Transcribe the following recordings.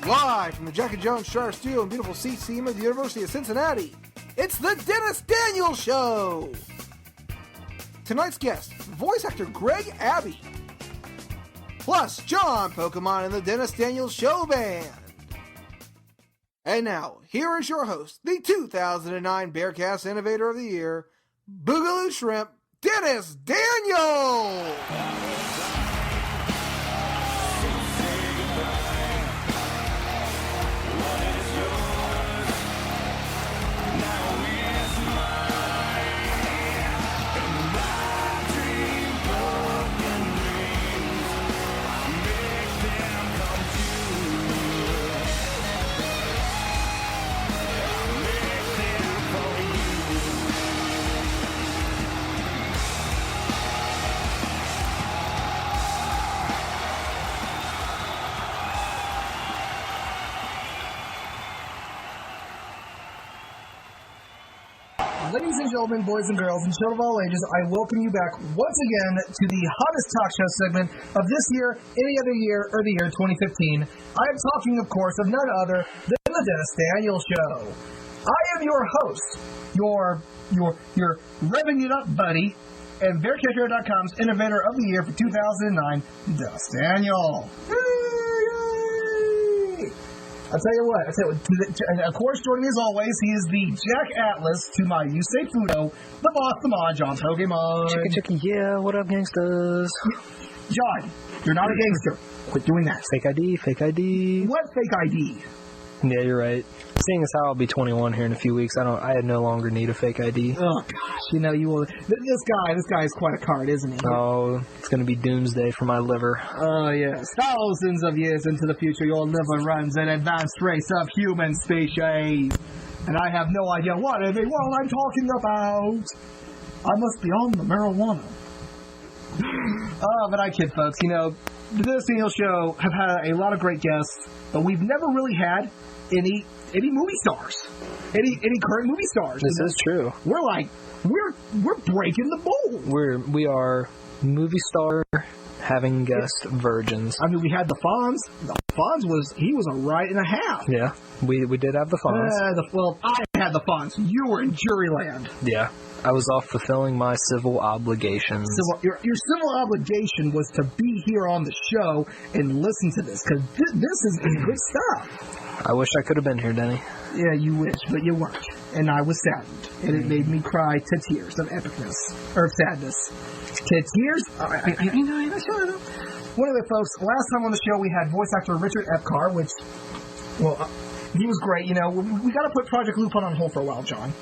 Live from the Jack and Jones Shire Studio in beautiful CCM of the University of Cincinnati, it's the Dennis Daniels Show! Tonight's guest, voice actor Greg Abbey. Plus, John Pokemon and the Dennis Daniels Show Band. And now, here is your host, the 2009 Bearcast Innovator of the Year, Boogaloo Shrimp, Dennis Daniels! Ladies and gentlemen, boys and girls, and children of all ages, I welcome you back once again to the hottest talk show segment of this year, any other year, or the year 2015. I am talking, of course, of none other than the Dennis Daniels Show. I am your host, your Revving It Up buddy, and BearcatShow.com's Innovator of the Year for 2009, Dennis Daniel. I'll tell you what, and of course, joining me as always, he is the Jack Atlas to my Yusei Fudo, the boss, the mod, John Pokemon. Chicken, yeah, what up, gangsters? John, you're not a gangster. Quit doing that. Fake ID. What fake ID? Yeah, you're right. Seeing as how I'll be 21 here in a few weeks, I no longer need a fake ID. Oh gosh, you will. This guy is quite a card, isn't he? Oh, it's gonna be doomsday for my liver. Oh yes, thousands of years into the future, your liver runs an advanced race of human species, and I have no idea what in the world I'm talking about. I must be on the marijuana. But I kid, folks. The Dennis Daniels Show have had a lot of great guests, but we've never really had any movie stars, any current movie stars. This is true. We're breaking the mold. We are movie star having guest virgins. I mean, we had the Fonz. The Fonz was a right and a half. Yeah, we did have the Fonz. I had the Fonz. You were in Juryland. Yeah. I was off fulfilling my civil obligations. Your civil obligation was to be here on the show and listen to this, because this is good stuff. I wish I could have been here, Denny. Yeah, you wish, but you weren't. And I was saddened. And it made me cry to tears of epicness. Or sadness. To tears? I know. One of the folks, last time on the show we had voice actor Richard Epcar, which, he was great. We got to put Project Lupin on hold for a while, John.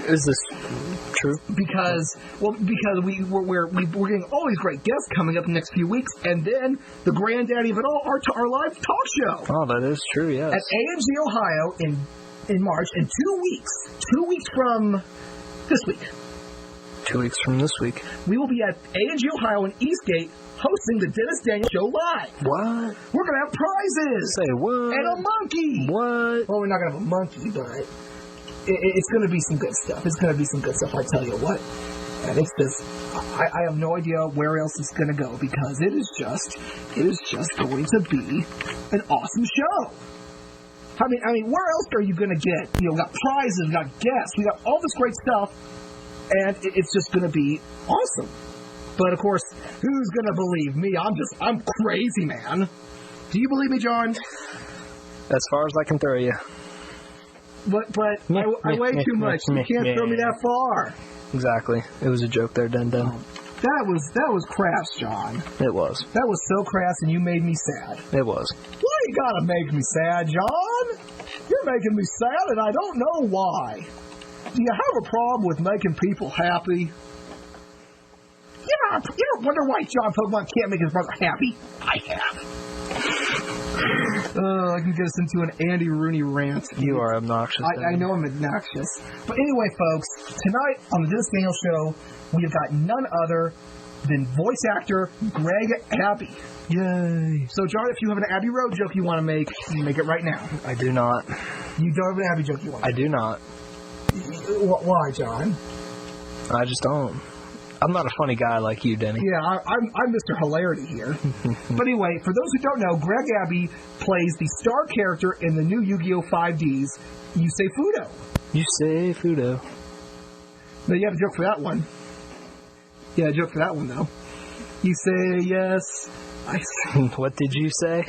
Is this true? Because we're getting all these great guests coming up in the next few weeks, and then the granddaddy of it all, our live talk show. Oh, that is true, yes. At AMG Ohio in March, in 2 weeks. 2 weeks from this week. 2 weeks from this week. We will be at AMG Ohio in Eastgate hosting the Dennis Daniels Show live. What? We're going to have prizes. Say what? And a monkey. What? Well, we're not going to have a monkey, but it's going to be some good stuff. It's going to be some good stuff, I tell you what. And it's just, I have no idea where else it's going to go, because it is just going to be an awesome show. I mean, where else are you going to get? We got prizes, we got guests, we got all this great stuff, and it's just going to be awesome. But of course, who's going to believe me? I'm crazy, man. Do you believe me, John? As far as I can throw you. But I weigh too much. You can't throw me that far. Exactly. It was a joke there, Den. That was crass, John. It was. That was so crass, and you made me sad. It was. Why you gotta make me sad, John? You're making me sad, and I don't know why. Do you have a problem with making people happy? You don't wonder why John Pokemon can't make his brother happy? I have. I can get us into an Andy Rooney rant. You are obnoxious. I know I'm obnoxious. But anyway, folks, tonight on the Dennis Daniels Show, we have got none other than voice actor Greg Abbey. Yay. So, John, if you have an Abbey Road joke you want to make, you can make it right now. I do not. You don't have an Abbey joke you want to make? I do not. Why, John? I just don't. I'm not a funny guy like you, Denny. Yeah, I'm Mr. Hilarity here. But anyway, for those who don't know, Greg Abbey plays the star character in the new Yu-Gi-Oh! 5Ds, Yusei Fudo. Yusei Fudo. Now, you have a joke for that one. Yeah, a joke for that one, though. You say yes. What did you say?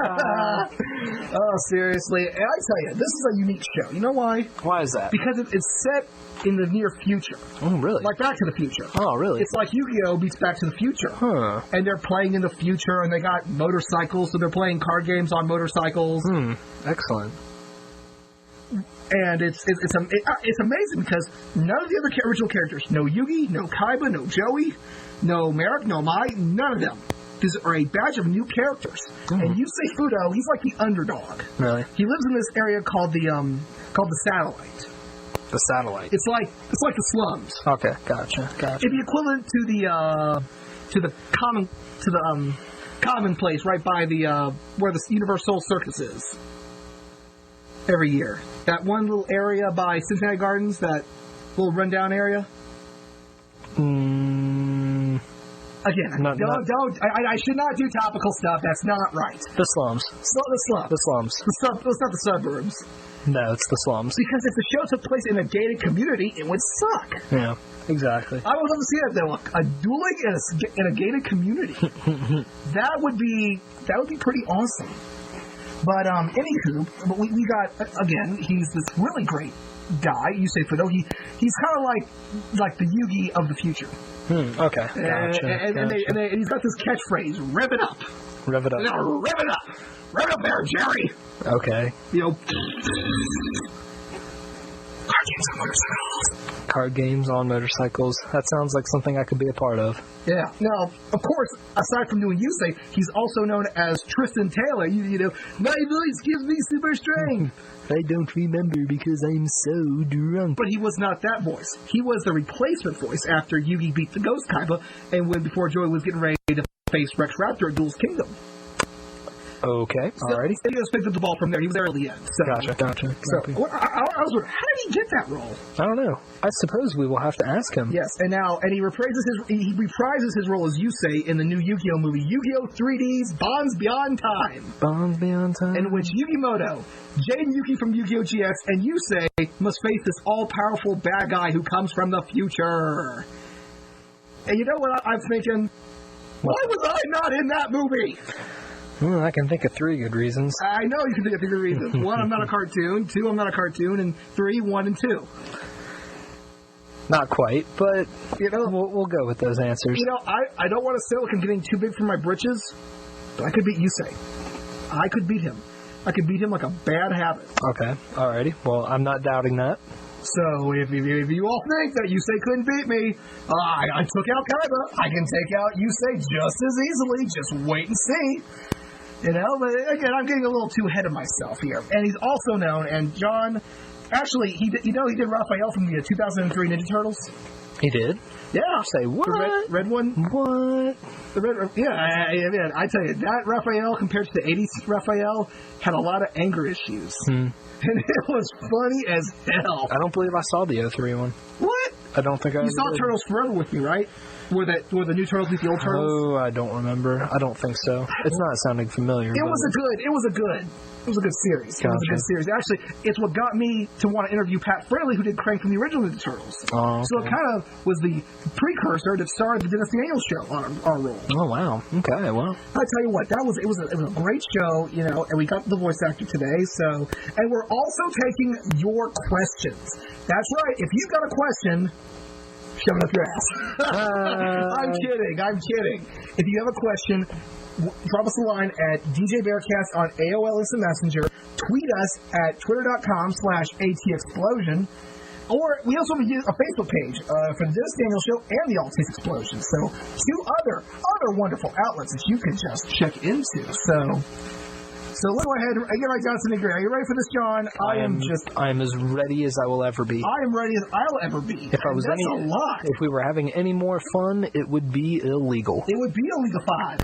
Oh, seriously. And I tell you, this is a unique show. You know why? Why is that? Because it's set in the near future. Oh, really? Like Back to the Future. Oh, really? It's like Yu-Gi-Oh! Meets Back to the Future. Huh. And they're playing in the future, and they got motorcycles, so they're playing card games on motorcycles. Excellent. And it's amazing because none of the other original characters, no Yugi, no Kaiba, no Joey, no Merrick, no Mai, none of them. These are a batch of new characters. And Yusei Fudo, he's like the underdog. Really? He lives in this area called the Satellite. The Satellite. It's like the slums. Okay, gotcha. It's the equivalent to the common place right by the where the Universal Circus is. Every year, that one little area by Cincinnati Gardens, that little rundown area. Again, I should not do topical stuff. That's not right. The slums. The slums. The slums. It's not the suburbs. No, it's the slums. Because if the show took place in a gated community, it would suck. Yeah, exactly. I would love to see that though. A dueling in a gated community. That would be pretty awesome. But anywho, we got again. He's this really great guy, Yusei Fudo. He's kind of like the Yugi of the future. Okay, gotcha. And he's got this catchphrase: "Rev it up, rev it up, rev it up, rev it up there, Jerry." Okay. You know, card games on motorcycles. That sounds like something I could be a part of. Yeah. Now, of course, aside from doing Yusei, he's also known as Tristan Taylor. You know, my voice gives me super strength. I don't remember because I'm so drunk. But he was not that voice. He was the replacement voice after Yugi beat the Ghost Kaiba, and before Joey was getting ready to face Rex Raptor at Duel's Kingdom. Okay, alrighty. He just picked up the ball from there. He was there at the end. So, Gotcha. So, I was wondering, how did he get that role? I don't know. I suppose we will have to ask him. Yes, and he reprises his role as Yusei in the new Yu-Gi-Oh! Movie, Yu-Gi-Oh! 3D's Bonds Beyond Time. Bonds Beyond Time? In which Yugimoto, Jade Yuki from Yu-Gi-Oh! GX, and Yusei must face this all-powerful bad guy who comes from the future. And you know what I'm thinking? Why was I not in that movie? Well, I can think of 3 good reasons. I know you can think of 3 good reasons. 1, I'm not a cartoon. 2, I'm not a cartoon. And 3, 1 and 2. Not quite, but you know, we'll go with those answers. You know, I don't want to say like I'm getting too big for my britches, but I could beat Yusei. I could beat him. I could beat him like a bad habit. Okay, alrighty. Well, I'm not doubting that. So if you all think that Yusei couldn't beat me, I took out Kaiba. I can take out Yusei just as easily. Just wait and see. You know, but again, I'm getting a little too ahead of myself here. And he's also known, and John, actually, he did Raphael from the 2003 Ninja Turtles. He did? Yeah. Say what? The red one? What? The red, yeah, I tell you, that Raphael compared to the 80s Raphael had a lot of anger issues. And it was funny as hell. I don't believe I saw the 03 one. What? I don't think I You saw did. Turtles Forever with me, right? Where the new Turtles beat the old Turtles? Oh, I don't remember. I don't think so. It's not sounding familiar. It was a good series. Gotcha. It was a good series. Actually, it's what got me to want to interview Pat Fraley, who did Crank from the original Ninja Turtles. Oh, okay. So it kind of was the precursor that started the Dennis Daniels show on our roll. Oh, wow. Okay, well. I tell you what, it was a great show, you know, and we got the voice actor today. So, and we're also taking your questions. That's right. If you've got a question, shove it up your ass. I'm kidding. If you have a question, drop us a line at DJ Bearcast on AOL Instant Messenger. Tweet us at twitter.com/ATExplosion. Or we also have a Facebook page for the Dennis Daniels Show and the Altis Explosion. So 2 other wonderful outlets that you can just check into. So let's go ahead. Again, like Johnson and Gray. Are you ready for this, John? I am as ready as I will ever be. I am ready as I'll ever be. If I was that's a lot. If we were having any more fun, it would be illegal. It would be illegal 5.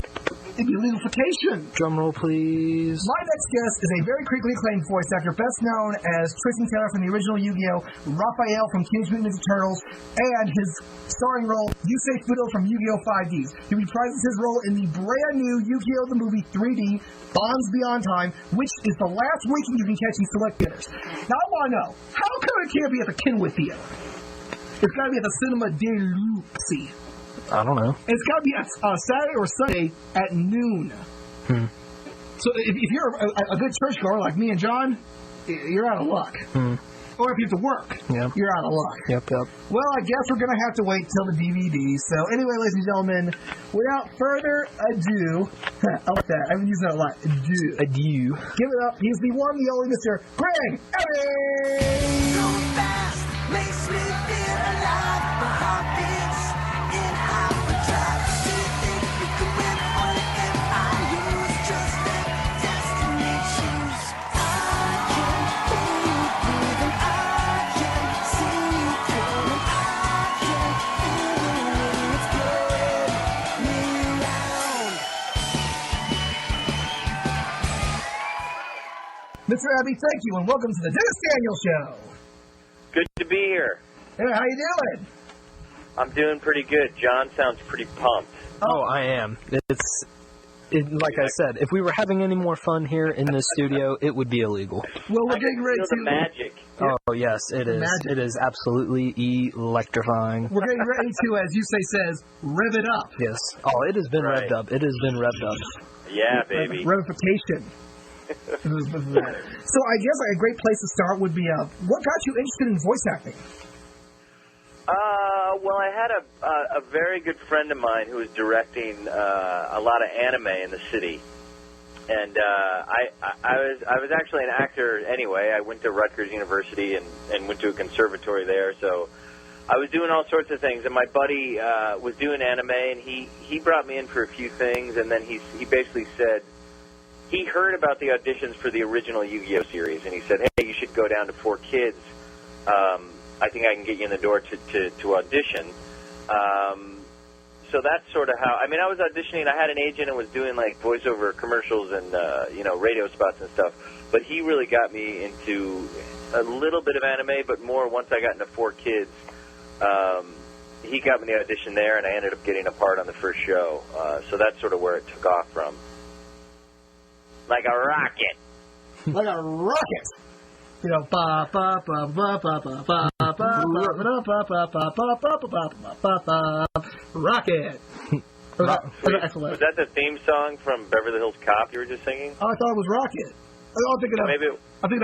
It'd be legalification. Drum roll, please. My next guest is a very critically acclaimed voice actor, best known as Tristan Taylor from the original Yu-Gi-Oh!, Raphael from Teenage Mutant Ninja Turtles, and his starring role, Yusei Fudo from Yu-Gi-Oh! 5Ds. He reprises his role in the brand new Yu-Gi-Oh! The Movie 3D, Bonds Beyond Time, which is the last weekend you can catch in select theaters. Now, I want to know, how come it can't be at the Kenwood Theater? It's got to be at the Cinema de Luxe. I don't know. It's got to be on Saturday or Sunday at noon. So if you're a good churchgoer like me and John, you're out of luck. Or if you have to work, you're out of luck. Yep. Well, I guess we're going to have to wait till the DVD. So anyway, ladies and gentlemen, without further ado, I like that. I've been using that a lot. Adieu. Give it up. He's the one, the only Mr. Greg Abbey. So fast, makes me feel alive. My heart beats in hyperdrive. Do you think you can win or if I lose? Just let destiny choose. I can breathe and I can see through and I can feel it's blowing me around. Mr. Abbey, thank you, and welcome to the Dennis Daniel Show. Good to be here. Hey, how you doing? I'm doing pretty good. John sounds pretty pumped. Oh, I am. Like I said, if we were having any more fun here in this studio, it would be illegal. Well, we're I getting can ready feel to... the magic. Oh, yes, it is. Magic. It is absolutely electrifying. We're getting ready to, as Yusei says, rev it up. Yes. Oh, it has been Right. revved up. It has been revved up. Yeah, baby. Revification. So I guess a great place to start would be, what got you interested in voice acting? Well, I had a very good friend of mine who was directing a lot of anime in the city, and I was actually an actor anyway. I went to Rutgers University and went to a conservatory there, so I was doing all sorts of things. And my buddy was doing anime, and he brought me in for a few things, and then he basically said he heard about the auditions for the original Yu-Gi-Oh! Series, and he said, hey, you should go down to 4 Kids. I think I can get you in the door to audition. So that's sort of how, I mean, I was auditioning. I had an agent and was doing, like, voiceover commercials and, radio spots and stuff. But he really got me into a little bit of anime, but more once I got into 4 Kids. He got me the audition there, and I ended up getting a part on the first show. So that's sort of where it took off from. Like a rocket. Like a rocket. You know, ba ba ba ba ba ba ba ba ba ba ba ba ba ba ba rocket. Was that the theme song from Beverly Hills Cop you were just singing? Oh, I thought it was Rocket. I'm thinking of.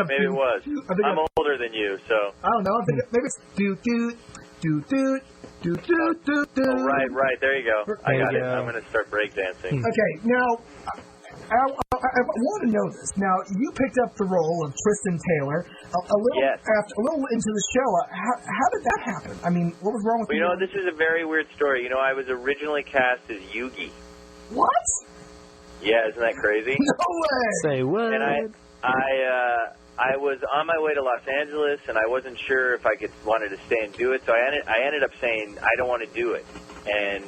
Maybe it was. I'm older than you, so. I don't know. I'm thinking maybe it's do do do do do do do do. Oh, right. There you go. I got it. I'm going to start breakdancing. Okay, now. I want to know this. Now, you picked up the role of Tristan Taylor a little into the show. How did that happen? I mean, what was wrong with you? Well, this is a very weird story. I was originally cast as Yugi. What? Yeah, isn't that crazy? No way. Say what? And I was on my way to Los Angeles, and I wasn't sure if I wanted to stay and do it. So I ended up saying I don't want to do it, and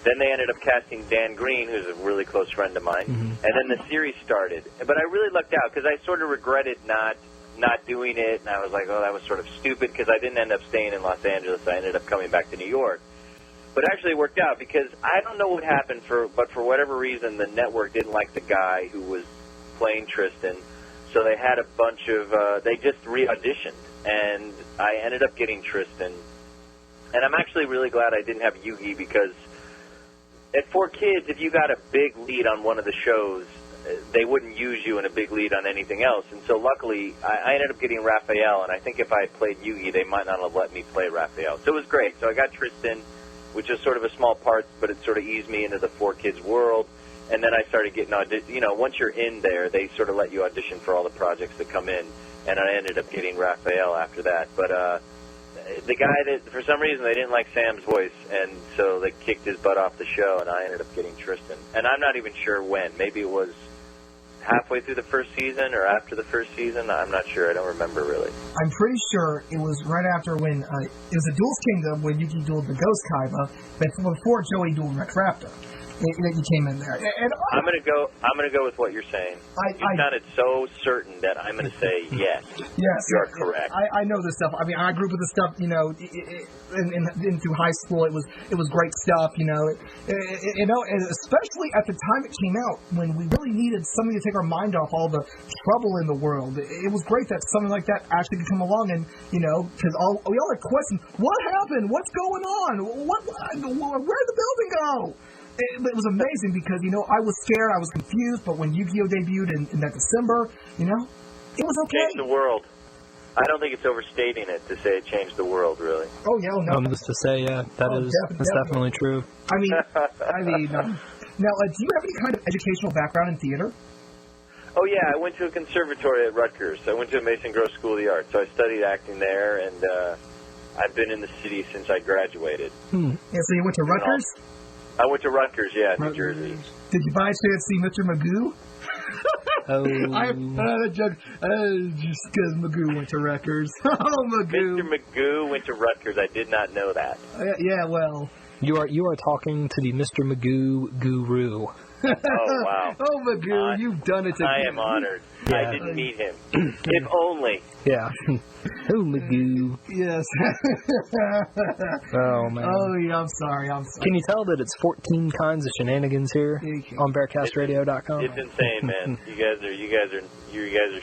then they ended up casting Dan Green, who's a really close friend of mine, and then the series started. But I really lucked out because I sort of regretted not doing it, and I was like, oh, that was sort of stupid because I didn't end up staying in Los Angeles. I ended up coming back to New York. But actually it worked out because I don't know what happened, but for whatever reason, the network didn't like the guy who was playing Tristan, so they had a bunch of, they just re-auditioned, and I ended up getting Tristan. And I'm actually really glad I didn't have Yugi because at 4 Kids, if you got a big lead on one of the shows, they wouldn't use you in a big lead on anything else. And so luckily, I ended up getting Raphael, and I think if I had played Yugi, they might not have let me play Raphael. So it was great. So I got Tristan, which is sort of a small part, but it sort of eased me into the 4 Kids world. And then I started getting once you're in there, they sort of let you audition for all the projects that come in. And I ended up getting Raphael after that. But the guy that, for some reason, they didn't like Sam's voice, and so they kicked his butt off the show, and I ended up getting Tristan. And I'm not even sure when. Maybe it was halfway through the first season or after the first season. I'm not sure. I don't remember, really. I'm pretty sure it was right after when it was a Duel's Kingdom when Yuki dueled the Ghost Kaiba, but before Joey dueled Rex Raptor. that you came in there. And I'm gonna go with what you're saying. You sounded so certain that I'm gonna say yes. Yes, you're correct. I know this stuff. I mean, I grew up with this stuff. You know, in through high school, it was great stuff. You know, and especially at the time it came out when we really needed something to take our mind off all the trouble in the world. It was great that something like that actually could come along, and you know, because we all had questions. What happened? What's going on? Where'd the building go? It was amazing because, you know, I was scared, I was confused, but when Yu-Gi-Oh! Debuted in that December, you know, it was okay. Changed the world. I don't think it's overstating it to say it changed the world, really. Oh, yeah, no. Just to say, yeah, that's definitely true. I mean, now, do you have any kind of educational background in theater? Oh, yeah, I went to a conservatory at Rutgers. I went to a Mason Gross School of the Arts, so I studied acting there, and I've been in the city since I graduated. Yeah, so you went to Rutgers? I went to Rutgers, yeah, New Jersey. Did you by chance see Mr. Magoo? Oh. Joke. Just because Magoo went to Rutgers. Oh, Magoo. Mr. Magoo went to Rutgers. I did not know that. Yeah, well. You are talking to the Mr. Magoo guru. Oh, wow. Oh, Magoo, you've done it to me. I am honored. Yeah. I didn't meet him. If only. Yeah. Oh, Magoo. Yes. Oh, man. Oh, yeah, I'm sorry. Can you tell that it's 14 kinds of shenanigans here on BearcastRadio.com? It's insane, man. You guys are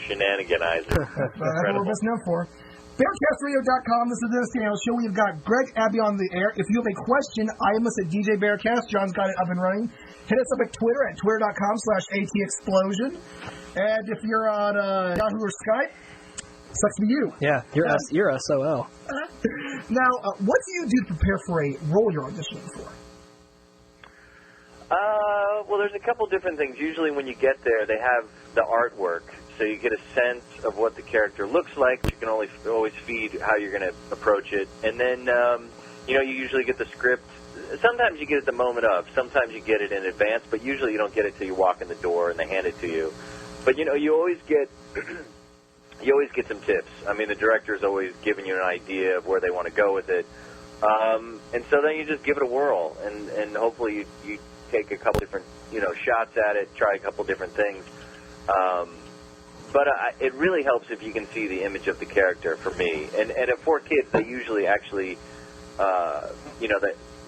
shenaniganizers. That's what we're best known for. BearcastRadio.com. This is the Dennis Daniels Show. We've got Greg Abbey on the air. If you have a question, IM us at DJ Bearcast. John's got it up and running. Hit us up at Twitter at twitter.com/ATExplosion. And if you're on Yahoo or Skype, sucks to be you. Yeah, you're SOL. Now, what do you do to prepare for a role you're auditioning for? Well, there's a couple different things. Usually when you get there, they have the artwork, so you get a sense of what the character looks like. You can always feed how you're going to approach it. And then, you usually get the script. Sometimes you get it the moment of. Sometimes you get it in advance, but usually you don't get it till you walk in the door and they hand it to you. But, you always get... You always get some tips. I mean, the director's always giving you an idea of where they want to go with it. And so then you just give it a whirl, and hopefully you take a couple different, shots at it, try a couple different things. But it really helps if you can see the image of the character, for me. And for kids, they usually actually, they'll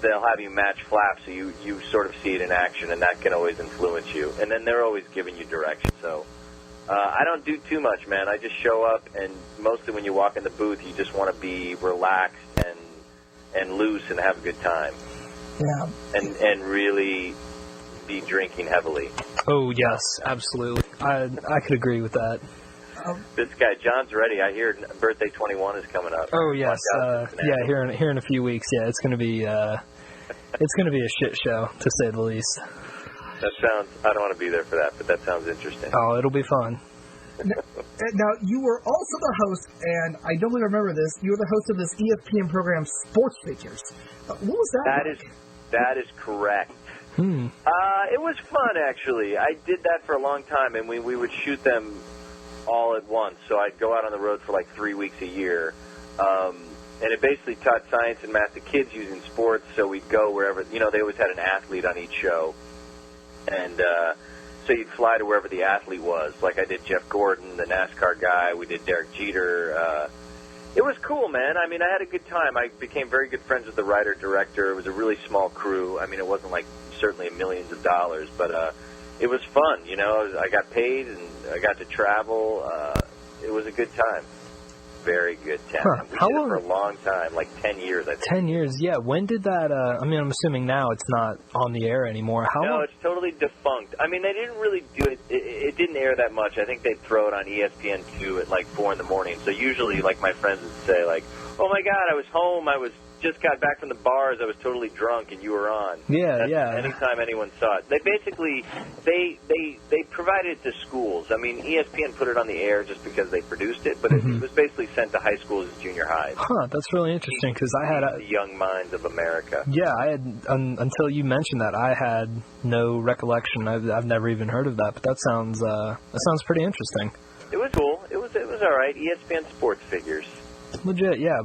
have you match flaps, so you sort of see it in action, and that can always influence you. And then they're always giving you direction, so... I don't do too much, man. I just show up, and mostly when you walk in the booth, you just want to be relaxed and loose and have a good time. Yeah. And really be drinking heavily. Oh, yes, absolutely. I could agree with that. This guy, John's ready. I hear Birthday 21 is coming up. Oh, yes. Here in a few weeks. Yeah, it's going to be a shit show, to say the least. That sounds, I don't want to be there for that, but that sounds interesting. Oh, it'll be fun. Now, you were also the host, and I don't really remember this, you were the host of this ESPN program, Sports Figures. What was that? That is correct. It was fun, actually. I did that for a long time, and we would shoot them all at once. So I'd go out on the road for like 3 weeks a year. And it basically taught science and math to kids using sports, so we'd go wherever, they always had an athlete on each show. And so you'd fly to wherever the athlete was. Like I did Jeff Gordon, the NASCAR guy. We did Derek Jeter. It was cool, man. I mean, I had a good time. I became very good friends with the writer-director. It was a really small crew. I mean, it wasn't like certainly millions of dollars, but it was fun. I got paid and I got to travel. It was a good time. Very good time. We did it for a long time, like 10 years, I think. 10 years, yeah. When did that, I'm assuming now it's not on the air anymore. No, it's totally defunct. I mean, they didn't really do it. It didn't air that much. I think they'd throw it on ESPN2 at like 4 in the morning. So usually, like, my friends would say, like, oh, my God, I was home. Just got back from the bars. I was totally drunk, and you were on. Yeah, yeah. Anytime anyone saw it, they basically they provided it to schools. I mean, ESPN put it on the air just because they produced it, but it was basically sent to high schools and junior highs. Huh, that's really interesting because I had the young minds of America. Yeah, I had until you mentioned that, I had no recollection. I've never even heard of that, but that sounds pretty interesting. It was cool. It was all right. ESPN Sports Figures. Legit, yeah.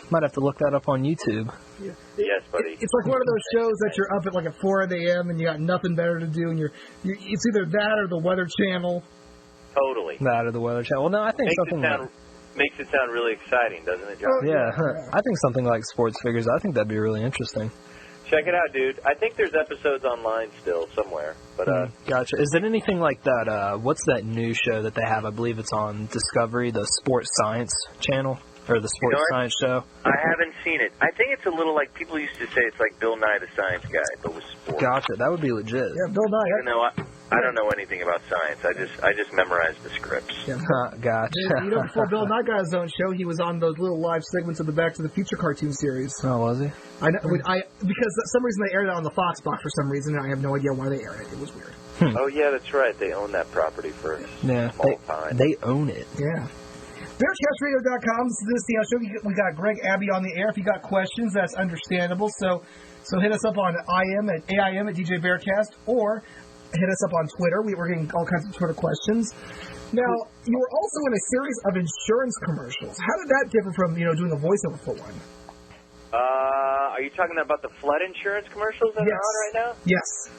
Might have to look that up on YouTube. Yes, buddy. It's like one of those shows that you're up at like at 4 a.m. and you got nothing better to do, and it's either that or the Weather Channel. Totally. That or the Weather Channel. Well, no, I think Makes it sound really exciting, doesn't it, John? Yeah, I think something like Sports Figures, I think that'd be really interesting. Check it out, dude. I think there's episodes online still somewhere. But Gotcha. Is it anything like that? What's that new show that they have? I believe it's on Discovery, the Sports Science channel, or the Sports Science show. I haven't seen it. I think it's a little like people used to say it's like Bill Nye the Science Guy, but with sports. Gotcha. That would be legit. Yeah, Bill Nye. Even though I don't know anything about science. I just memorized the scripts. Yeah. Gotcha. You know, before Bill Nye got his own show, he was on those little live segments of the Back to the Future cartoon series. Oh, was he? I know, because for some reason they aired it on the Fox box for some reason, and I have no idea why they aired it. It was weird. Oh, yeah, that's right. They own that property for a small time. They own it. Yeah. BearcastRadio.com. This is the show. We got Greg Abbey on the air. If you got questions, that's understandable. So hit us up on AIM at DJ Bearcast, or hit us up on Twitter. We're getting all kinds of Twitter questions. Now, you were also in a series of insurance commercials. How did that differ from, doing a voiceover for one? Are you talking about the flood insurance commercials that are on right now? Yes.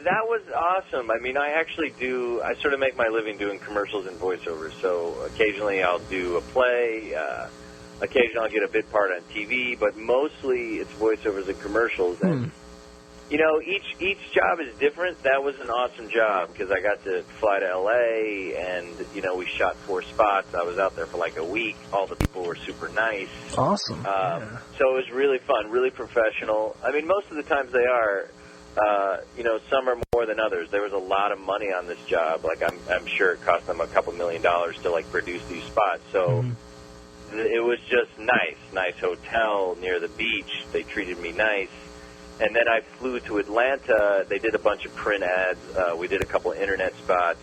That was awesome. I mean, I sort of make my living doing commercials and voiceovers. So occasionally I'll do a play, occasionally I'll get a bit part on TV, but mostly it's voiceovers and commercials. And, each job is different. That was an awesome job because I got to fly to L.A. and, we shot 4 spots. I was out there for like a week. All the people were super nice. Awesome. So it was really fun, really professional. I mean, most of the times they are. Some are more than others. There was a lot of money on this job. Like, I'm sure it cost them a couple $1 million to, like, produce these spots. So it was just nice hotel near the beach. They treated me nice. And then I flew to Atlanta. They did a bunch of print ads. We did a couple internet spots.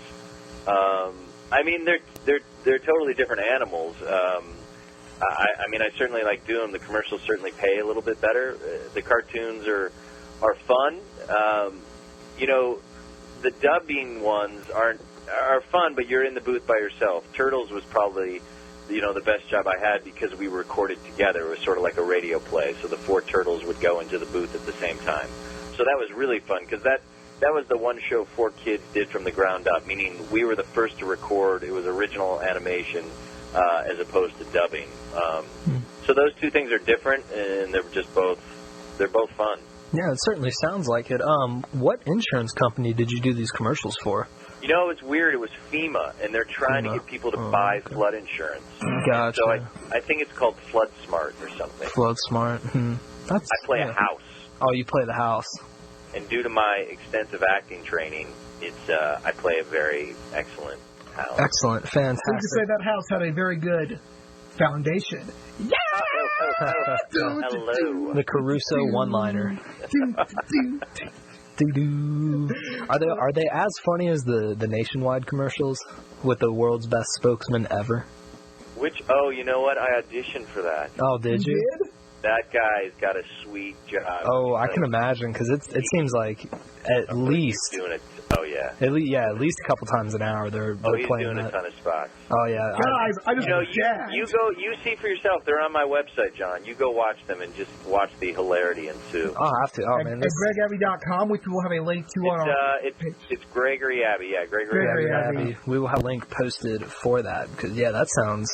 I mean, they're totally different animals. I certainly like doing them. The commercials certainly pay a little bit better. The cartoons are fun. The dubbing ones are fun, but you're in the booth by yourself. Turtles was probably, the best job I had because we recorded together. It was sort of like a radio play, so the 4 turtles would go into the booth at the same time. So that was really fun because that was the one show 4 kids did from the ground up, meaning we were the first to record. It was original animation as opposed to dubbing. So those two things are different, and they're both fun. Yeah, it certainly sounds like it. What insurance company did you do these commercials for? It's weird. It was FEMA, and they're trying to get people to buy flood insurance. Gotcha. So I think it's called Flood Smart or something. Flood Smart. I play a house. Oh, you play the house. And due to my extensive acting training, I play a very excellent house. Excellent. Fantastic. Would you say that house had a very good foundation? Yeah! Hello. The Caruso one-liner. Are they as funny as the Nationwide commercials with the world's best spokesman ever? You know what? I auditioned for that. Oh, did you? That guy's got a sweet job. Oh, I can imagine, because it seems like at least... Doing it. Oh, yeah. At least a couple times an hour they're he's playing doing that. a ton of spots. Oh, yeah. Guys, I just you see for yourself. They're on my website, John. You go watch them and just watch the hilarity ensue. I'll have to. Oh, man. At GregAbbey.com, which we will have a link to on our... It's Gregory Abbey. Yeah, Gregory Abbey. We will have a link posted for that, because, that sounds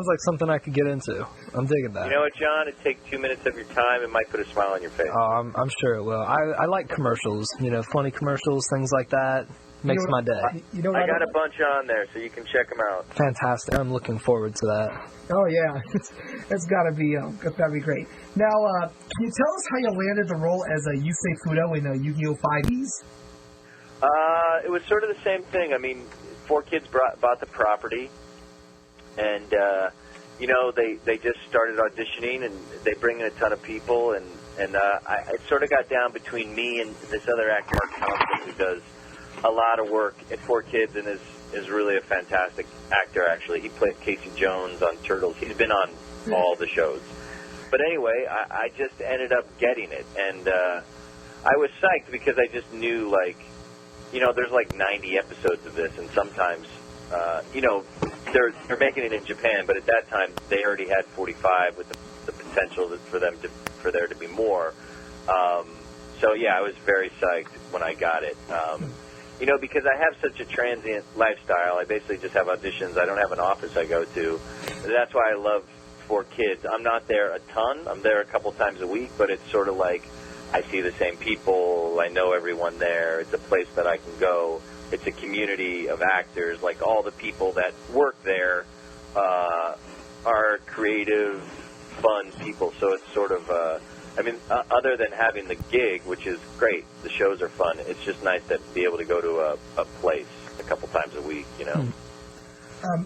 like something I could get into. I'm digging that. You know what, John? It takes 2 minutes of your time. It might put a smile on your face. Oh, I'm sure it will. I like commercials, funny commercials, things like that. Makes my day. I got a bunch on there, so you can check them out. Fantastic. I'm looking forward to that. Oh, yeah. It's got to be great. Now, can you tell us how you landed the role as a Yusei Fudo in Yu-Gi-Oh! 5Es? It was sort of the same thing. I mean, 4 kids bought the property, and, they just started auditioning, and they bring in a ton of people, and it sort of got down between me and this other actor, Mark Thompson, who does a lot of work at 4 Kids and is really a fantastic actor, actually. He played Casey Jones on Turtles. He's been on all the shows. But anyway, I just ended up getting it, and I was psyched because I just knew, there's 90 episodes of this, and sometimes, they're making it in Japan, but at that time they already had 45 with the potential for there to be more. So yeah, I was very psyched when I got it. You know, because I have such a transient lifestyle, I basically just have auditions. I don't have an office I go to. That's why I love For Kids. I'm not there a ton. I'm there a couple times a week, but it's sort of like I see the same people. I know everyone there. It's a place that I can go. It's a community of actors. Like, all the people that work there are creative, fun people. So it's sort of... other than having the gig, which is great, the shows are fun, it's just nice to be able to go to a place a couple times a week, you know?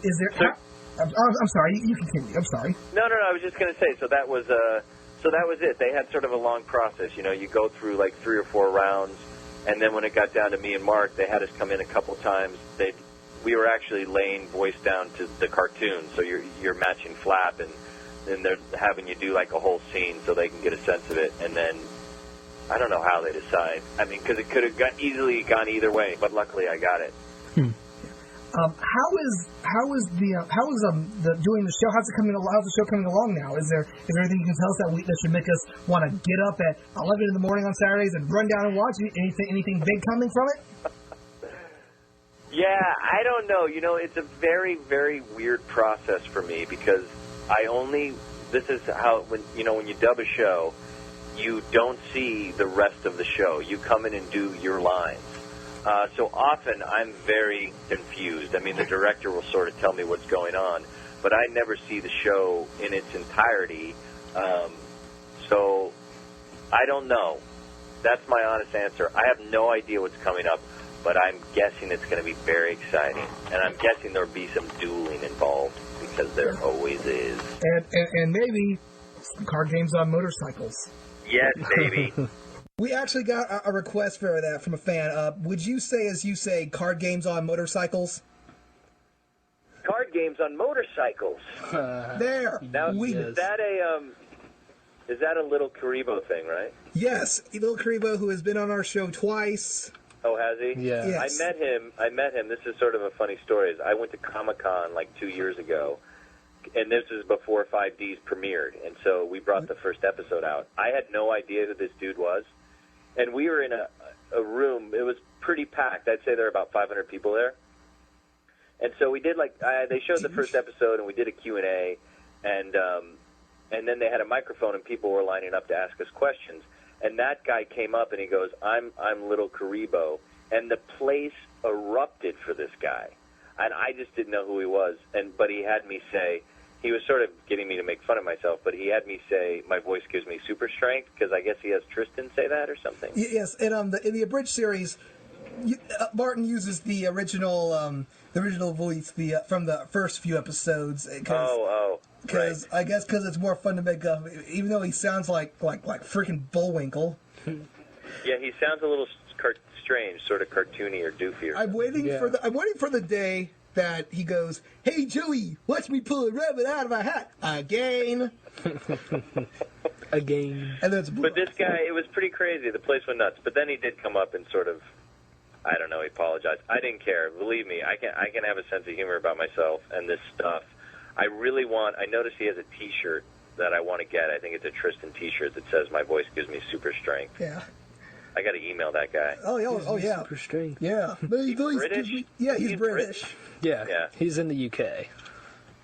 Is there... I'm sorry, you continue. I'm sorry. No, I was just going to say, so that was it. They had sort of a long process, you know, you go through like 3 or 4 rounds, and then when it got down to me and Mark, they had us come in a couple times. We were actually laying voice down to the cartoon, so you're matching Flap, and then they're having you do like a whole scene so they can get a sense of it, and then I don't know how they decide. I mean, because it could have easily gone either way, but luckily I got it. How is the doing the show? How's the show coming along now? Is there anything you can tell us that should make us want to get up at 11 in the morning on Saturdays and run down and watch? Anything big coming from it? Yeah, I don't know. You know, it's a very, very weird process for me because this is how, when you dub a show, you don't see the rest of the show. You come in and do your lines. So often I'm very confused. I mean, the director will sort of tell me what's going on, but I never see the show in its entirety. So I don't know. That's my honest answer. I have no idea what's coming up, but I'm guessing it's going to be very exciting. And I'm guessing there'll be some dueling involved, because there always is. And maybe some card games on motorcycles. Yes, baby. We actually got a request for that from a fan. Would you say, as you say, card games on motorcycles? Card games on motorcycles. There. Now, is that a Little Karibo thing, right? Yes, Little Karibo, who has been on our show twice. Oh, has he? Yeah. Yes. I met him. This is sort of a funny story. I went to Comic-Con like 2 years ago, and this is before 5Ds premiered, and so we brought the first episode out. I had no idea who this dude was, and we were in a room. It was pretty packed. I'd say there were about 500 people there. And so we did they showed the first episode, and we did a Q&A, and then they had a microphone, and people were lining up to ask us questions. And that guy came up and he goes, I'm Little Karibo. And the place erupted for this guy. And I just didn't know who he was. But he had me say, he was sort of getting me to make fun of myself, but he had me say, my voice gives me super strength, because I guess he has Tristan say that or something. Yes, and in the abridged series, Martin uses the original voice from the first few episodes. Because right. I guess because it's more fun to make up, even though he sounds like freaking Bullwinkle. Yeah, he sounds a little strange, sort of cartoony or doofier. I'm waiting for the day that he goes, "Hey Joey, watch me pull a rabbit out of a hat again." Again. And then but this guy, it was pretty crazy. The place went nuts. But then he did come up and sort of, I don't know, he apologized. I didn't care. Believe me, I can have a sense of humor about myself and this stuff. I noticed he has a T-shirt that I want to get. I think it's a Tristan T-shirt that says, my voice gives me super strength. Yeah. I got to email that guy. Oh yeah. Super strength. Yeah. He's British? He's British. Yeah. He's in the UK.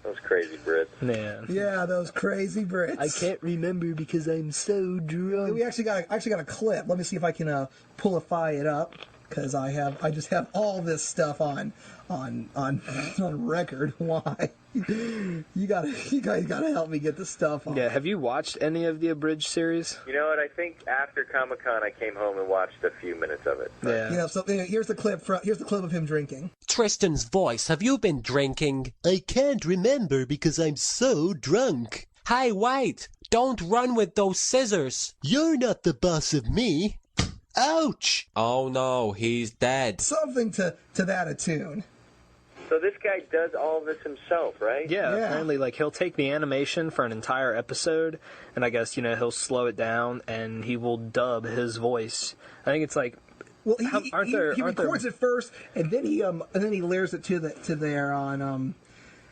Those crazy Brits. Man. Yeah, those crazy Brits. I can't remember because I'm so drunk. We actually got a clip. Let me see if I can pullify it up, because I just have all this stuff on record. Why? You guys gotta help me get this stuff on. Yeah, have you watched any of the abridged series? You know what? I think after Comic-Con, I came home and watched a few minutes of it. Yeah. So here's the clip of him drinking. Tristan's voice, have you been drinking? I can't remember because I'm so drunk. Hey, wait! Don't run with those scissors! You're not the boss of me. Ouch! Oh no, he's dead. Something to that attune. So this guy does all this himself, right? Yeah, apparently, he'll take the animation for an entire episode, and I guess, he'll slow it down, and he will dub his voice. I think it's like... Well, he records it first, and then he layers it to there on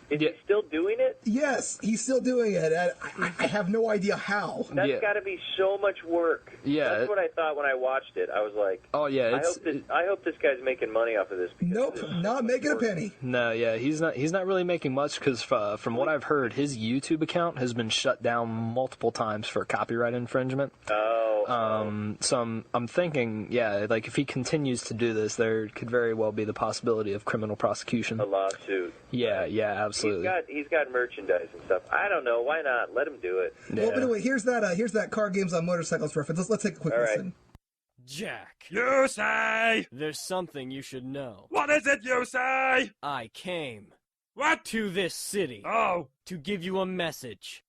Is he still doing it? Yes, he's still doing it. I have no idea how. That's got to be so much work. Yeah. That's what I thought when I watched it. I was like, oh yeah, I hope this guy's making money off of this. Nope, not making a penny. No, yeah, he's not really making much because from what I've heard, his YouTube account has been shut down multiple times for copyright infringement. So I'm thinking, yeah, like if he continues to do this, there could very well be the possibility of criminal prosecution. A lawsuit. Yeah, absolutely. He's got merchandise and stuff. I don't know. Why not? Let him do it. Yeah. Well, anyway, here's that Card Games on Motorcycles reference. Let's take a quick listen. Jack. Yusei! There's something you should know. What is it, Yusei? I came. What? To this city. Oh. To give you a message.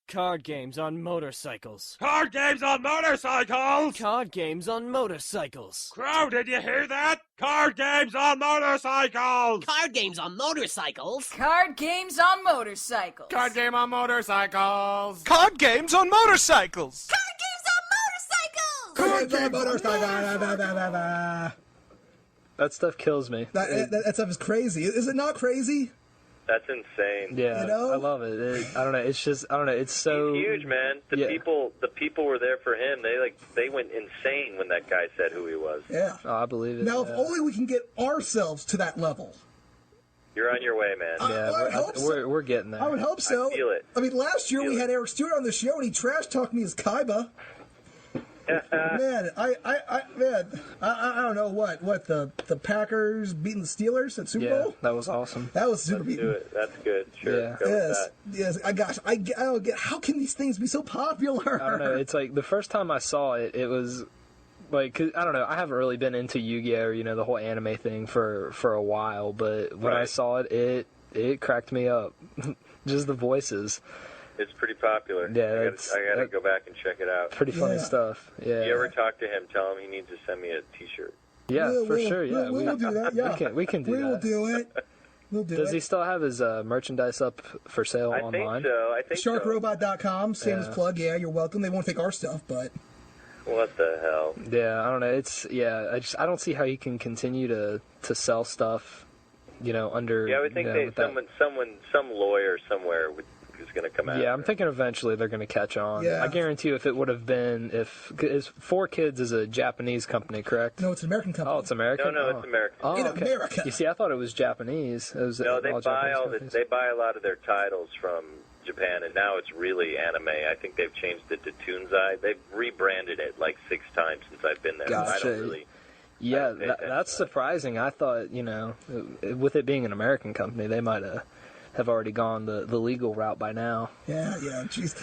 Card games on motorcycles. Card games on motorcycles! Card games on motorcycles. Crow, did you hear that? Card games on motorcycles! Card games on motorcycles. Card games on motorcycles. Card game on motorcycles! Card games on motorcycles. Card Games on Motorcycles! That stuff kills me. That stuff is crazy. Is it not crazy? That's insane. Yeah, You know? I love it. I don't know. It's just It's so He's huge, man. The people were there for him. They went insane when that guy said who he was. Yeah. Oh, I believe it. Now, if only we can get ourselves to that level. You're on your way, man. Yeah, we're getting there. I would hope so. I feel it. I mean, last year we had Eric Stewart on the show, and he trash-talked me as Kaiba. Man, I don't know what the Packers beating the Steelers at Super Bowl. That was awesome. That was super beating. That's good. Sure. Yeah. Go with Yes. I don't get how can these things be so popular? I don't know. It's like the first time I saw it, it was like 'cause, I don't know. I haven't really been into Yu-Gi-Oh, the whole anime thing for a while, but when I saw it, it cracked me up. Just the voices. It's pretty popular. Yeah, I gotta go back and check it out. Pretty funny stuff. Yeah. You ever talk to him? Tell him he needs to send me a T-shirt. Yeah, for sure. Yeah, we'll do that. Yeah, we can do that. We will do it. We'll do it. Does he still have his merchandise up for sale online? I think so. Sharkrobot.com, shameless plug. Yeah, you're welcome. They won't take our stuff, but what the hell? Yeah, I don't know. I don't see how he can continue to sell stuff. Under. Yeah, I would think some lawyer somewhere is going to come out. Yeah, I'm thinking eventually they're going to catch on. Yeah. I guarantee you, if it would have been is 4Kids is a Japanese company, correct? No, it's an American company. Oh, it's American. No, it's American. Oh, In okay. America. You see, I thought it was Japanese. No, they buy they buy a lot of their titles from Japan, and now it's really anime. I think they've changed it to Toonsai. They've rebranded it like 6 times since I've been there. Gotcha. I don't really. Yeah, that's surprising. I thought, with it being an American company, they might have already gone the legal route by now. Yeah, jeez.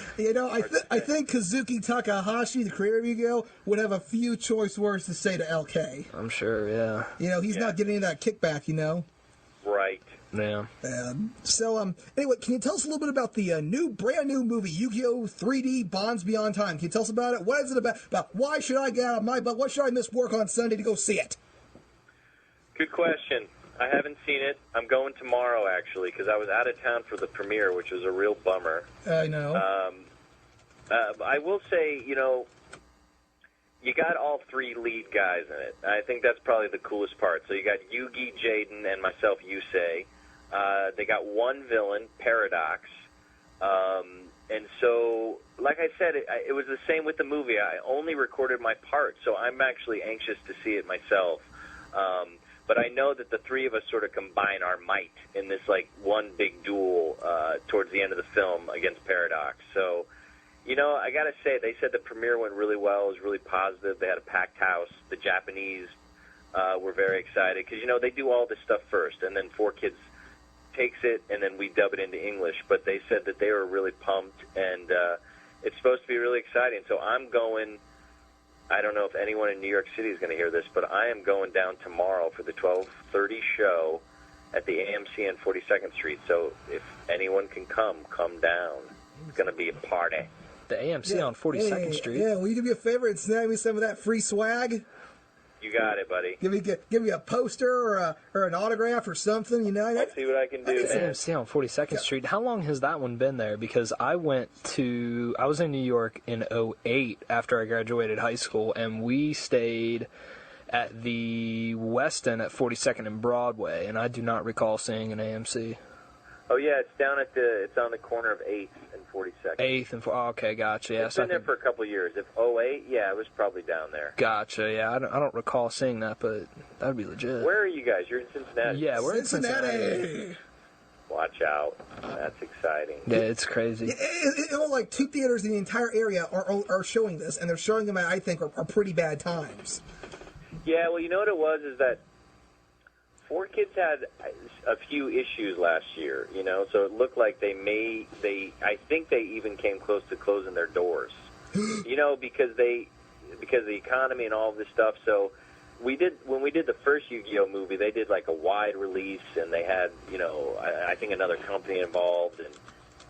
I think Kazuki Takahashi, the creator of Yu-Gi-Oh, would have a few choice words to say to LK. I'm sure, yeah. He's not getting any of that kickback, Right. Yeah. Anyway, can you tell us a little bit about the brand new movie, Yu-Gi-Oh! 3D Bonds Beyond Time? Can you tell us about it? What is it about? Why should I get out of my butt? Why should I miss work on Sunday to go see it? Good question. I haven't seen it. I'm going tomorrow, actually, because I was out of town for the premiere, which was a real bummer. I know. I will say, you got all 3 lead guys in it. I think that's probably the coolest part. So you got Yugi, Jaden, and myself, Yusei. They got one villain, Paradox. And so, like I said, it was the same with the movie. I only recorded my part, so I'm actually anxious to see it myself. But I know that the 3 of us sort of combine our might in this, one big duel towards the end of the film against Paradox. So, I got to say, they said the premiere went really well. It was really positive. They had a packed house. The Japanese were very excited because, they do all this stuff first, and then 4Kids takes it, and then we dub it into English. But they said that they were really pumped, and it's supposed to be really exciting. So I'm going. I don't know if anyone in New York City is going to hear this, but I am going down tomorrow for the 12:30 show at the AMC on 42nd Street. So if anyone can come down. It's going to be a party. The AMC on 42nd Street. Yeah, will you do me a favor and snag me some of that free swag? You got it, buddy. Give me a poster or an autograph or something, I'll see what I can do. AMC on 42nd Street. How long has that one been there? Because I was in New York in 2008 after I graduated high school, and we stayed at the Westin at 42nd and Broadway, and I do not recall seeing an AMC. Oh yeah, it's on the corner of 8th and 42nd. 8th and 4. Oh, okay, gotcha. Yeah, It's been there for a couple of years. If 08, yeah, it was probably down there. Gotcha. Yeah, I don't recall seeing that, but that would be legit. Where are you guys? You're in Cincinnati. Yeah, we're in Cincinnati. Watch out. That's exciting. Yeah, it's crazy. Like 2 theaters in the entire area are showing this, and they're showing them at, I think, are pretty bad times. Yeah, well, you know what it was is that 4Kids had a few issues last year, so it looked like I think they even came close to closing their doors, because of the economy and all of this stuff. So when we did the first Yu-Gi-Oh movie, they did like a wide release, and they had, I think another company involved,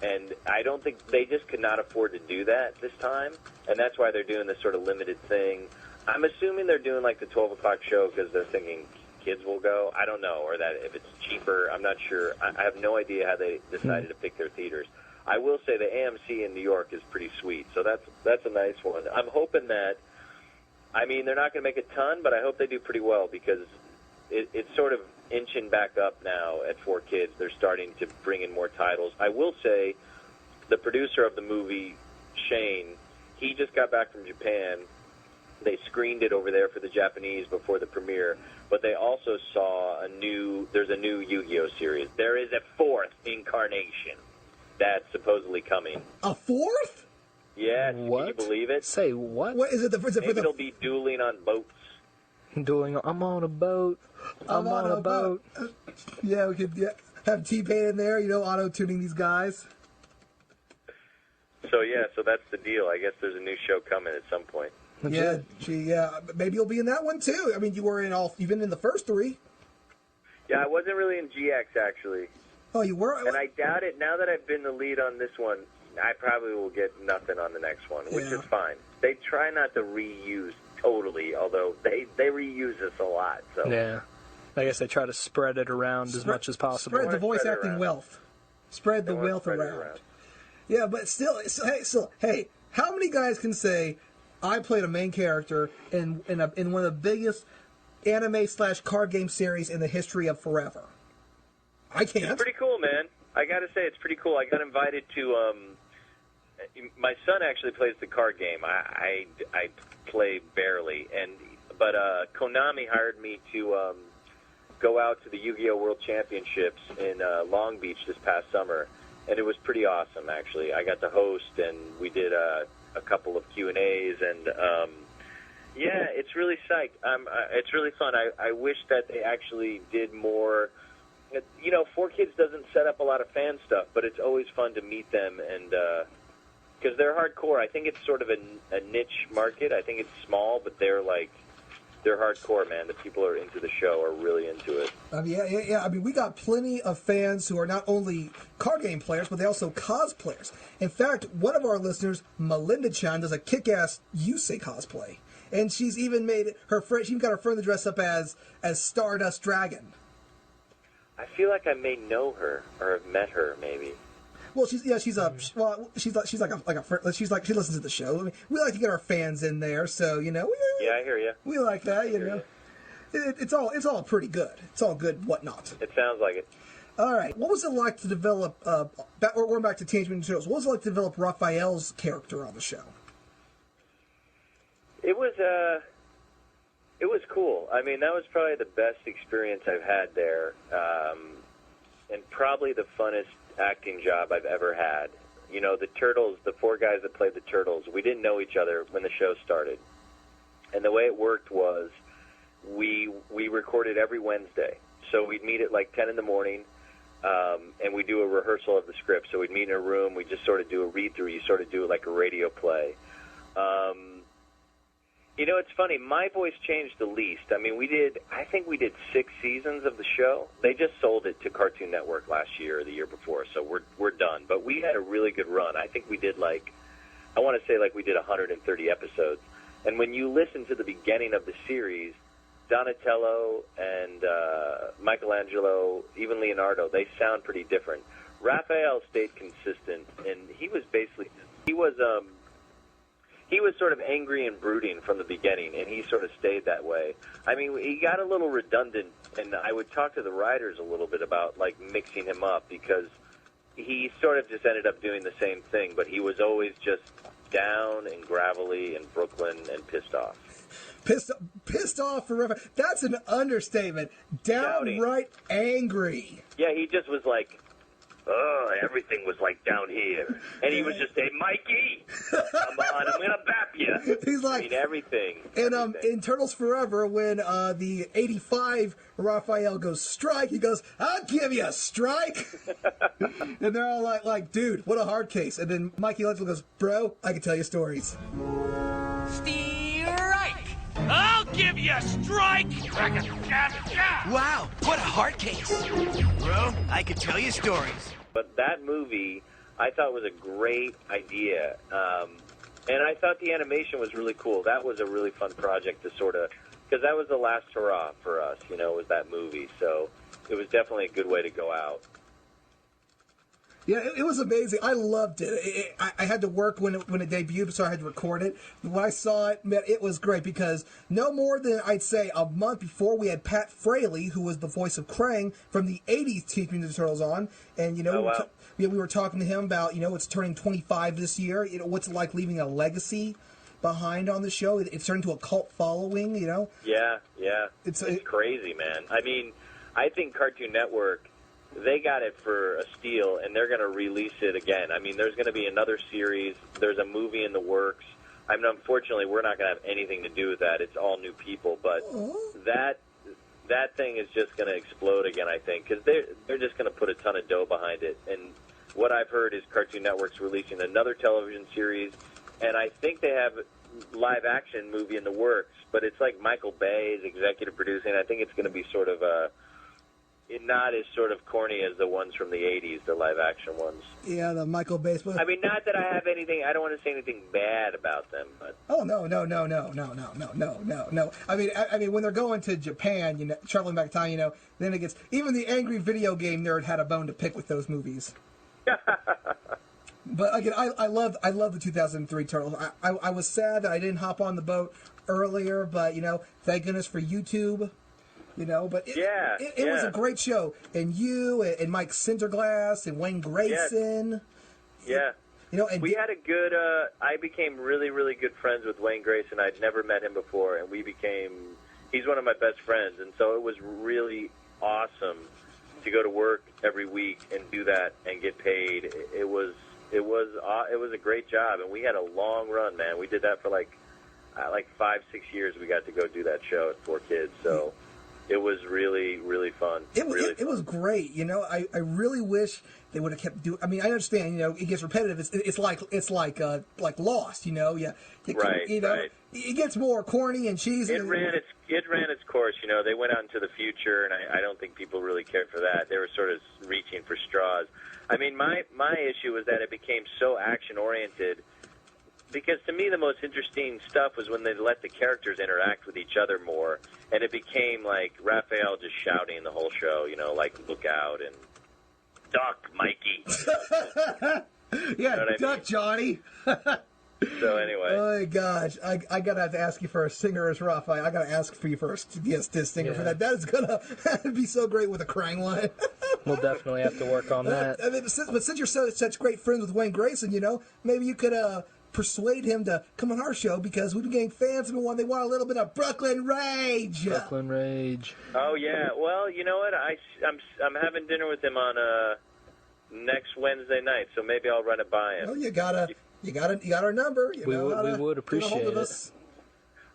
and I don't think they just could not afford to do that this time, and that's why they're doing this sort of limited thing. I'm assuming they're doing like the 12 o'clock show because they're thinking kids will go. I don't know, or that if it's cheaper, I'm not sure. I have no idea how they decided to pick their theaters. I will say the AMC in New York is pretty sweet, so that's a nice one. I'm hoping that, they're not going to make a ton, but I hope they do pretty well because it's sort of inching back up now at 4Kids. They're starting to bring in more titles. I will say the producer of the movie, Shane, he just got back from Japan. They screened it over there for the Japanese before the premiere, but they also saw there's a new Yu-Gi-Oh series. There is a 4th incarnation that's supposedly coming. A 4th? Yeah, what? Can you believe it? Say what? What is it? Maybe it'll be dueling on boats. I'm on a boat. I'm on a boat. Yeah, we could have T-Pain in there, auto-tuning these guys. So that's the deal. I guess there's a new show coming at some point. Yeah, maybe you'll be in that one too. You've been in the first 3. Yeah, I wasn't really in GX actually. Oh, you were? And I doubt it. Now that I've been the lead on this one, I probably will get nothing on the next one, which is fine. They try not to reuse totally, although they reuse this a lot. So yeah, I guess they try to spread it around as much as possible. Spread the voice acting wealth. Spread the wealth around. Yeah, but still, hey, how many guys can say I played a main character in one of the biggest anime/card game series in the history of forever? I can't. It's pretty cool, man. I got to say, it's pretty cool. I got invited to. My son actually plays the card game. I play barely, but Konami hired me to go out to the Yu-Gi-Oh! World Championships in Long Beach this past summer, and it was pretty awesome. Actually, I got to host, and we did a couple of Q&As, and yeah, it's really psyched. It's really fun. I wish that they actually did more. 4Kids doesn't set up a lot of fan stuff, but it's always fun to meet them, and because they're hardcore. I think it's sort of a niche market. I think it's small, but they're hardcore, man. The people who are into the show are really into it. Yeah. We got plenty of fans who are not only card game players, but they also cosplayers. In fact, one of our listeners, Melinda-chan, does a kick-ass Yusei cosplay, and she's even made her friend. She even got her friend to dress up as Stardust Dragon. I feel like I may know her or have met her, maybe. Well, she listens to the show. We like to get our fans in there, so Yeah, I hear you. We like that, It's all pretty good. It's all good, whatnot. It sounds like it. All right. What was it like to develop? We're back to Teenage Mutant Ninja Turtles. What was it like to develop Raphael's character on the show? It was cool. I mean, that was probably the best experience I've had there, and probably the funnest acting job I've ever had. The Turtles, the 4 guys that played the Turtles, we didn't know each other when the show started. And the way it worked was we recorded every Wednesday. So we'd meet at like 10 in the morning, and we'd do a rehearsal of the script. So we'd meet in a room. We'd just sort of do a read-through. You sort of do it like a radio play. It's funny. My voice changed the least. I mean, I think we did 6 seasons of the show. They just sold it to Cartoon Network last year or the year before, so we're done. But we had a really good run. I think we did we did 130 episodes. And when you listen to the beginning of the series, Donatello and Michelangelo, even Leonardo, they sound pretty different. Raphael stayed consistent, and he was sort of angry and brooding from the beginning, and he sort of stayed that way. I mean, he got a little redundant, and I would talk to the writers a little bit about, mixing him up, because he sort of just ended up doing the same thing, but he was always just down and gravelly in Brooklyn and pissed off. Pissed off for Raphael. That's an understatement. Downright angry. Yeah, he just was like, oh, everything was like down here. And he was just saying, Mikey, come on, I'm going to bap you. He's like, I mean, everything. And in Turtles Forever, when the 85 Raphael goes strike, he goes, I'll give you a strike. And they're all like, dude, what a hard case. And then Mikey Lentz goes, bro, I can tell you stories. Strike! I'll give you a strike! Wow, what a hard case. Bro, I could tell you stories. But that movie, I thought was a great idea. And I thought the animation was really cool. That was a really fun project to sort of, because that was the last hurrah for us, was that movie. So it was definitely a good way to go out. Yeah, it was amazing. I loved it. I had to work when it debuted, so I had to record it. When I saw it, man, it was great because no more than, I'd say, a month before, we had Pat Fraley, who was the voice of Krang from the 80s Teenage Mutant Ninja Turtles on. And, we were talking to him about, it's turning 25 this year. What's it like leaving a legacy behind on the show? It's turned into a cult following, Yeah. It's crazy, man. I mean, I think Cartoon Network, they got it for a steal, and they're going to release it again. I mean, there's going to be another series. There's a movie in the works. I mean, unfortunately, we're not going to have anything to do with that. It's all new people. But that thing is just going to explode again, I think, because they're just going to put a ton of dough behind it. And what I've heard is Cartoon Network's releasing another television series, and I think they have live-action movie in the works. But it's like Michael Bay is executive producing. I think it's going to be sort of not as sort of corny as the ones from the 80s, the live-action ones. Yeah, the Michael Bay. I mean, not that I have anything, I don't want to say anything bad about them, but... Oh, no. I mean, when they're going to Japan, traveling back time, then it gets... Even the angry video game nerd had a bone to pick with those movies. But, again, I love the 2003 Turtles. I was sad that I didn't hop on the boat earlier, but, thank goodness for YouTube. But it was a great show. And you and Mike Sinterglass and Wayne Grayson. Yeah. And we had a good, I became really, really good friends with Wayne Grayson. I'd never met him before, and he's one of my best friends. And so it was really awesome to go to work every week and do that and get paid. It was a great job, and we had a long run, man. We did that for like 5-6 years. We got to go do that show at 4 Kids, so... It was really, really fun. It was great. I really wish they would have kept doing. I mean, I understand. It gets repetitive. It's like Lost. Right. It gets more corny and cheesy. It ran its course. They went out into the future, and I don't think people really cared for that. They were sort of reaching for straws. I mean, my issue was that it became so action oriented. Because to me, the most interesting stuff was when they let the characters interact with each other more, and it became like Raphael just shouting the whole show, like "Look out" and "Duck, Mikey." Duck, Johnny. So anyway. Oh my gosh, I gotta have to ask you for a singer as Raphael. I gotta ask for you first to get this singer for that. That is gonna be so great with a Krang line. We'll definitely have to work on that. I mean, but since you're such great friends with Wayne Grayson, maybe you could persuade him to come on our show because we've been getting fans and they want a little bit of Brooklyn Rage. Brooklyn Rage. Oh yeah. Well, you know what? I'm having dinner with him on next Wednesday night, so maybe I'll run it by him. Oh, you got our number. We would appreciate it.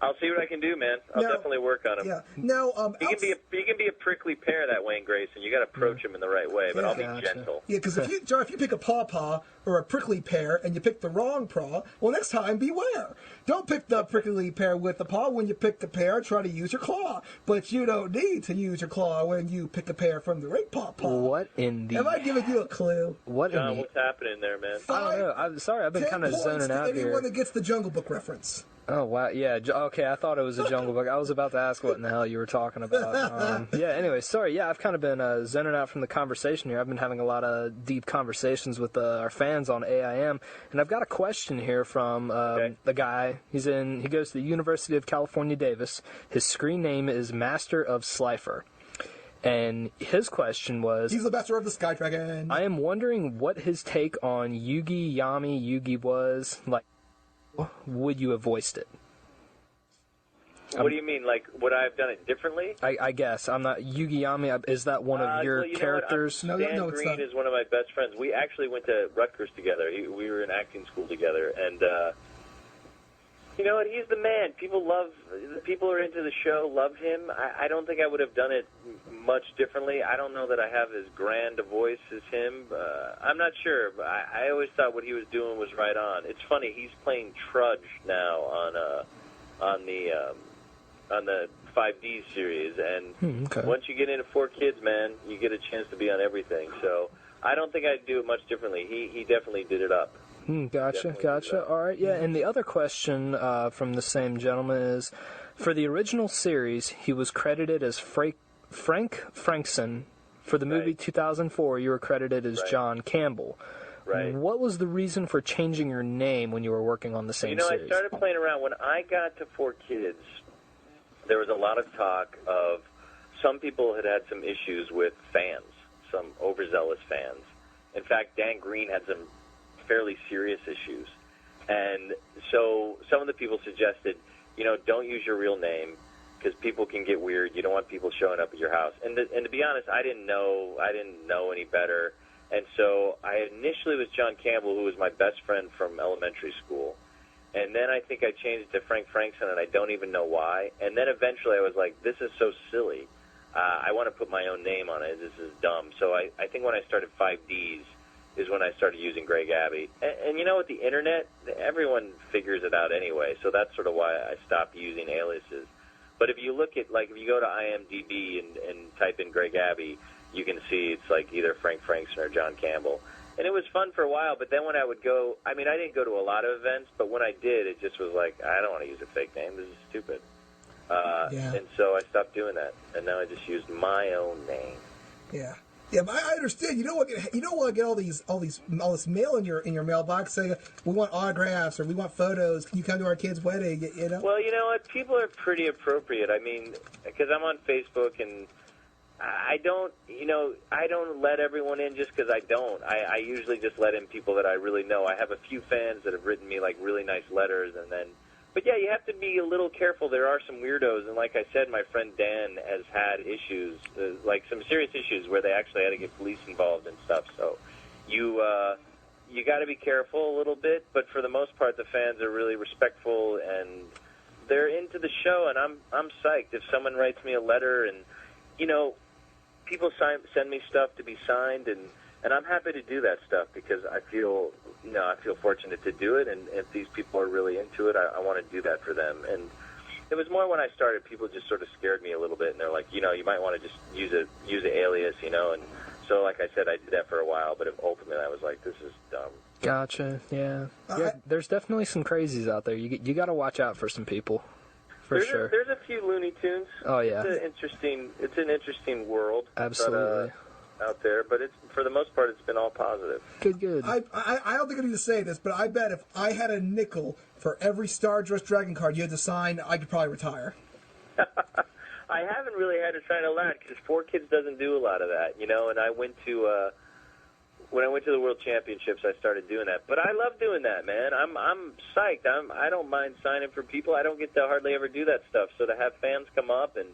I'll see what I can do, man. I'll definitely work on him. Yeah. No, he can be a prickly pear, that Wayne Grayson. You got to approach him in the right way, but I'll be gentle. Yeah, because if you pick a pawpaw or a prickly pear and you pick the wrong paw, well, next time beware. Don't pick the prickly pear with the paw. When you pick the pear, try to use your claw. But you don't need to use your claw when you pick a pear from the right paw. What in the... Am I giving you a clue? John, what's happening there, man? I don't know. I'm sorry. I've been kind of zoning out here. Anyone that gets the Jungle Book reference. Oh, wow. Yeah. Okay, I thought it was a Jungle Book. I was about to ask what in the hell you were talking about. Anyway, sorry. Yeah, I've kind of been zoning out from the conversation here. I've been having a lot of deep conversations with our fans on AIM, and I've got a question here from the guy. He goes to the University of California, Davis. His screen name is Master of Slifer. And his question was... He's the master of the Sky Dragon. I am wondering what his take on Yugi Yami Yugi was. Like, would you have voiced it? What do you mean? Like, would I have done it differently? I guess. I'm not... Yugi Yami, is that one of your characters? Dan Green is one of my best friends. We actually went to Rutgers together. We were in acting school together. And, you know what? He's the man. People who are into the show love him. I don't think I would have done it much differently. I don't know that I have as grand a voice as him. I'm not sure. But I always thought what he was doing was right on. It's funny. He's playing Trudge now on the 5D series, and once you get into 4Kids, man, you get a chance to be on everything. So I don't think I'd do it much differently. He definitely did it up. Gotcha. All right, yeah. And the other question from the same gentleman is, for the original series, he was credited as Frank Frankson. For the movie 2004, you were credited as John Campbell. Right. What was the reason for changing your name when you were working on the same series? I started playing around. When I got to 4Kids, there was a lot of talk of some people had some issues with fans, some overzealous fans. In fact, Dan Green had some fairly serious issues. And so some of the people suggested, don't use your real name because people can get weird. You don't want people showing up at your house. And to be honest, I didn't know any better. And so I initially was John Campbell, who was my best friend from elementary school. And then I think I changed it to Frank Frankson, and I don't even know why. And then eventually I was like, this is so silly. I want to put my own name on it. This is dumb. So I think when I started 5Ds is when I started using Greg Abbey. And you know, with the Internet, everyone figures it out anyway. So that's sort of why I stopped using aliases. But if you look at, like, if you go to IMDb and type in Greg Abbey, you can see it's like either Frank Frankson or John Campbell. And it was fun for a while, but then when I would go, I didn't go to a lot of events, but when I did, it just was like, I don't want to use a fake name. This is stupid. And so I stopped doing that, and now I just used my own name. Yeah. Yeah, but I understand. You don't want to get all this mail in your mailbox saying we want autographs or we want photos. Can you come to our kid's wedding? Well, you know what? People are pretty appropriate. Because I'm on Facebook and I don't let everyone in just because I don't. I usually just let in people that I really know. I have a few fans that have written me like really nice letters, but yeah, you have to be a little careful. There are some weirdos, and like I said, my friend Dan has had issues, like some serious issues where they actually had to get police involved and stuff. So you got to be careful a little bit, but for the most part, the fans are really respectful and they're into the show, and I'm psyched if someone writes me a letter and people send me stuff to be signed, and I'm happy to do that stuff because I feel fortunate to do it, and if these people are really into it, I want to do that for them. And it was more when I started, people just sort of scared me a little bit, and they're like, you might want to just use an alias, and so like I said, I did that for a while, but ultimately I was like, this is dumb. Gotcha, yeah. There's definitely some crazies out there. You got to watch out for some people. Sure. There's a few Looney Tunes. Oh yeah. It's an interesting world. Absolutely. Out there, but for the most part, it's been all positive. Good. I don't think I need to say this, but I bet if I had a nickel for every Stardust Dragon card you had to sign, I could probably retire. I haven't really had to sign a lot because 4Kids doesn't do a lot of that, and I went to when I went to the World Championships, I started doing that. But I love doing that, man. I'm psyched. I don't mind signing for people. I don't get to hardly ever do that stuff. So to have fans come up and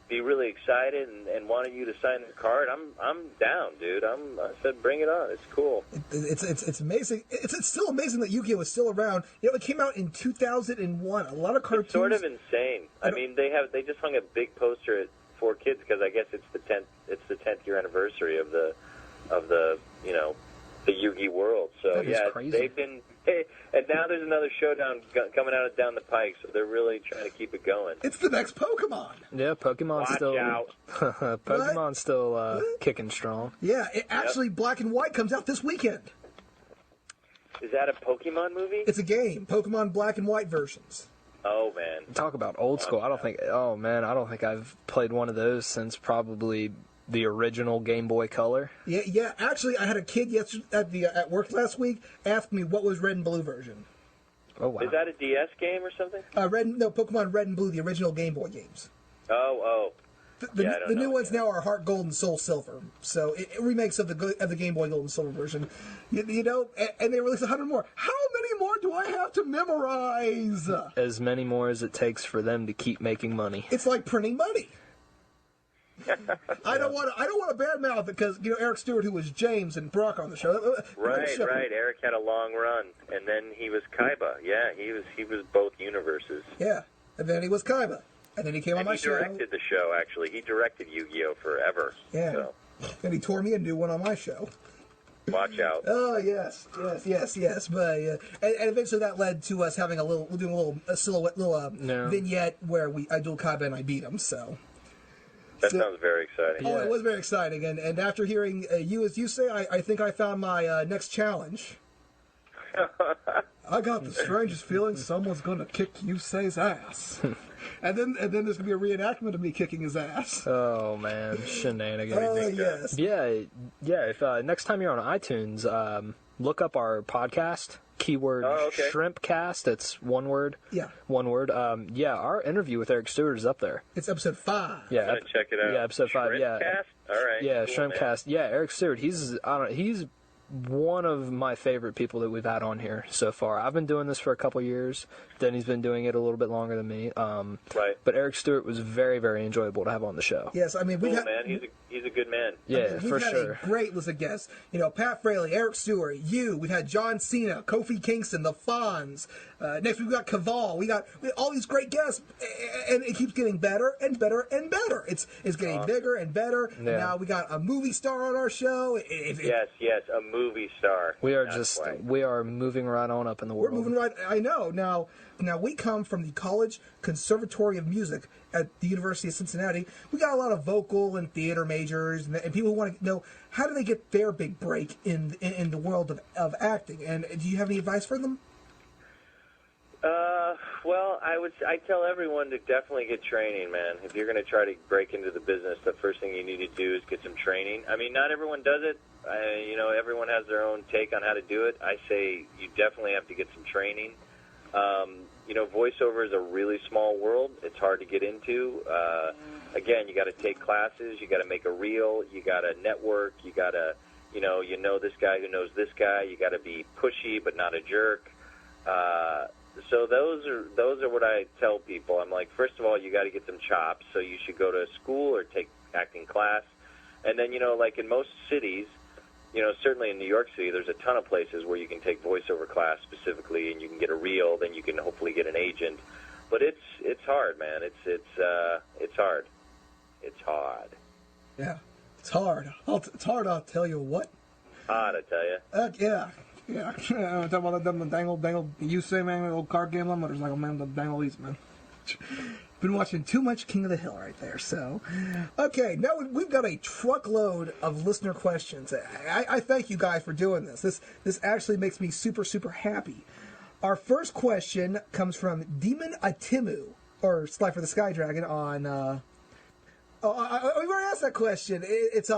be really excited and wanting you to sign the card, I'm down, dude. I said, bring it on. It's cool. It's amazing. It's still amazing that Yu-Gi-Oh is still around. It came out in 2001. A lot of cartoons. It's sort of insane. They just hung a big poster at 4Kids because I guess it's the 10th year anniversary of the the Yu-Gi world. So yeah, crazy. They've been. And now there's another showdown coming out down the pike, so they're really trying to keep it going. It's the next Pokemon. Yeah, Pokemon's Watch still out. Pokemon's still kicking strong. Yeah, actually, Black and White comes out this weekend. Is that a Pokemon movie? It's a game. Pokemon Black and White versions. Oh man, talk about old school. I don't think I've played one of those since probably the original Game Boy Color. Yeah. Actually, I had a kid yesterday at work last week ask me what was Red and Blue version. Oh wow! Is that a DS game or something? Pokemon Red and Blue, the original Game Boy games. Oh. The new ones now are Heart Gold and Soul Silver. So remakes of the Game Boy Gold and Silver version. You know, and they released 100 more. How many more do I have to memorize? As many more as it takes for them to keep making money. It's like printing money. I don't want to badmouth it because Eric Stewart, who was James and Brock on the show. Right. Eric had a long run, and then he was Kaiba. Yeah, he was both universes. Yeah, and then he was Kaiba, and then he came on my show. He directed the show. Actually, he directed Yu-Gi-Oh forever. Yeah, so. And he tore me a new one on my show. Watch out. Oh yes. But and eventually that led to us having doing a silhouette, vignette where I dual Kaiba and I beat him. So. That sounds very exciting. Oh, it was very exciting. And after hearing you as you say, I think I found my next challenge. I got the strangest feeling someone's going to kick Yusei's ass. and then there's going to be a reenactment of me kicking his ass. Oh, man. Shenanigans. Oh, yes. Yeah. If next time you're on iTunes, look up our podcast. Keyword Shrimpcast. It's one word. Yeah. One word. Our interview with Eric Stewart is up there. It's episode 5. Yeah. I'm gonna check it out. Yeah, episode 5. Shrimpcast? Yeah. All right. Yeah, cool, Shrimpcast. Man. Yeah, Eric Stewart. He's one of my favorite people that we've had on here so far. I've been doing this for a couple years. Denny's been doing it a little bit longer than me. Right. But Eric Stewart was very, very enjoyable to have on the show. Yes, I mean man. He's a good man. Yeah, we've had a great list of guests. Pat Fraley, Eric Stewart, we've had John Cena, Kofi Kingston, the Fonz. Next we've got Caval. We got all these great guests, and it keeps getting better and better and better. It's getting bigger and better. Yeah. Now we got a movie star on our show. Yes, a movie star. We are moving right on up in the world. We're moving right. I know. Now we come from the College Conservatory of Music at the University of Cincinnati. We got a lot of vocal and theater majors, and people who want to know how do they get their big break in the world of acting. And do you have any advice for them? Well, I tell everyone to definitely get training, man. If you're going to try to break into the business, the first thing you need to do is get some training. I mean, not everyone does it. Everyone has their own take on how to do it. I say you definitely have to get some training. Voiceover is a really small world. It's hard to get into. Again, you got to take classes. You got to make a reel. You got to network. You got to, know this guy who knows this guy. You got to be pushy but not a jerk. So those are what I tell people. I'm like, first of all, you got to get some chops. So you should go to school or take acting class. And then, like in most cities, certainly in New York City, there's a ton of places where you can take voiceover class specifically, and you can get a reel. Then you can hopefully get an agent. But it's hard, man. It's hard. It's hard. Yeah, it's hard. It's hard. I'll tell you what. Hard, I tell you. Yeah. I'm talking about them dangle. You say, man, the old card game limit. There's like a man the dangle eats, man. Been watching too much King of the Hill right there. So, okay, now we've got a truckload of listener questions. I thank you guys for doing this. This actually makes me super, super happy. Our first question comes from DemonAtemu, or Sly for the Sky Dragon on. We already asked that question. It's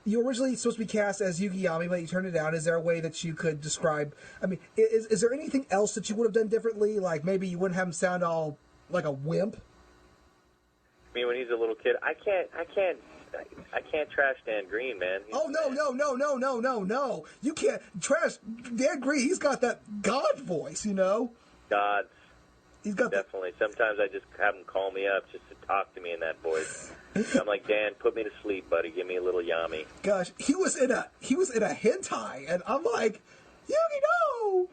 you were originally supposed to be cast as Yugi Yami, but you turned it down. Is there a way that you could describe? I mean, is there anything else that you would have done differently? Like maybe you wouldn't have him sound all like a wimp. I mean, when he's a little kid, I can't trash Dan Green, man. No! You can't trash Dan Green. He's got that God voice, God. He's got definitely. Sometimes I just have him call me up just to talk to me in that voice. I'm like, Dan, put me to sleep, buddy. Give me a little Yami. Gosh, he was in a hentai, and I'm like, Yugi, no!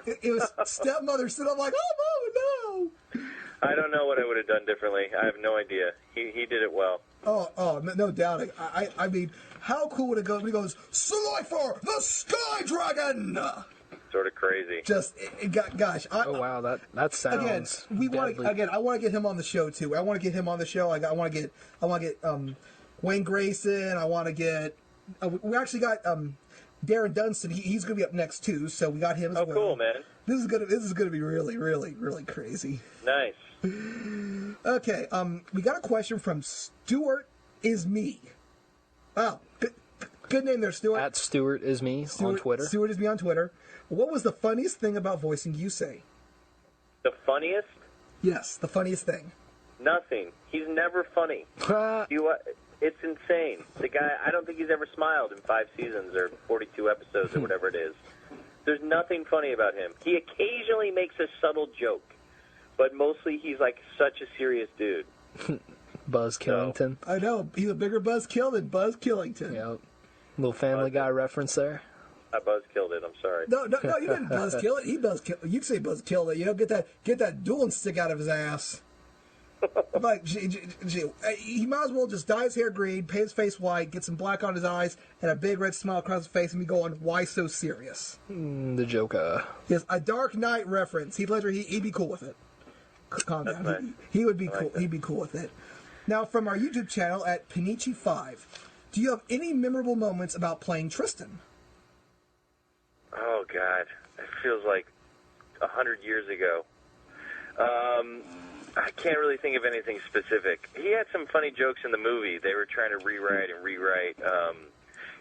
It was stepmother sitting. I'm like, oh no! I don't know what I would have done differently. I have no idea. He did it well. Oh, no doubt. I mean, how cool would it go when he goes, Slifer, the Sky Dragon? Sort of crazy. Gosh. Wow, that sounds. I want to get him on the show too. I want to get him on the show. I want to get Wayne Grayson. I want to get. We actually got Darren Dunstan. He's going to be up next too. So we got him as well. Oh, cool, man. This is gonna be really, really, really crazy. Nice. Okay. We got a question from Stuart Is Me. Wow. Good name there, Stuart. At Stuart Is Me on Twitter. Stuart Is Me on Twitter. What was the funniest thing about voicing Yusei? The funniest? Yes, the funniest thing. Nothing. He's never funny. It's insane. The guy, I don't think he's ever smiled in 5 seasons or 42 episodes or whatever it is. There's nothing funny about him. He occasionally makes a subtle joke, but mostly he's like such a serious dude. Buzz Killington. I know. He's a bigger buzzkill than Buzz Killington. Yep. Little Family Guy reference there. I buzz killed it. I'm sorry. No, you didn't buzz kill it. He buzz kill. You say buzz kill it. You know, get that dueling stick out of his ass. I'm like, he might as well just dye his hair green, paint his face white, get some black on his eyes, and a big red smile across his face, and be going, "Why so serious?" The Joker. Yes, a Dark Knight reference. He'd be cool with it. Calm down. Nice. He would be cool. He'd be cool with it. Now, from our YouTube channel at Panichi5, do you have any memorable moments about playing Tristan? Oh, God. It feels like 100 years ago. I can't really think of anything specific. He had some funny jokes in the movie. They were trying to rewrite.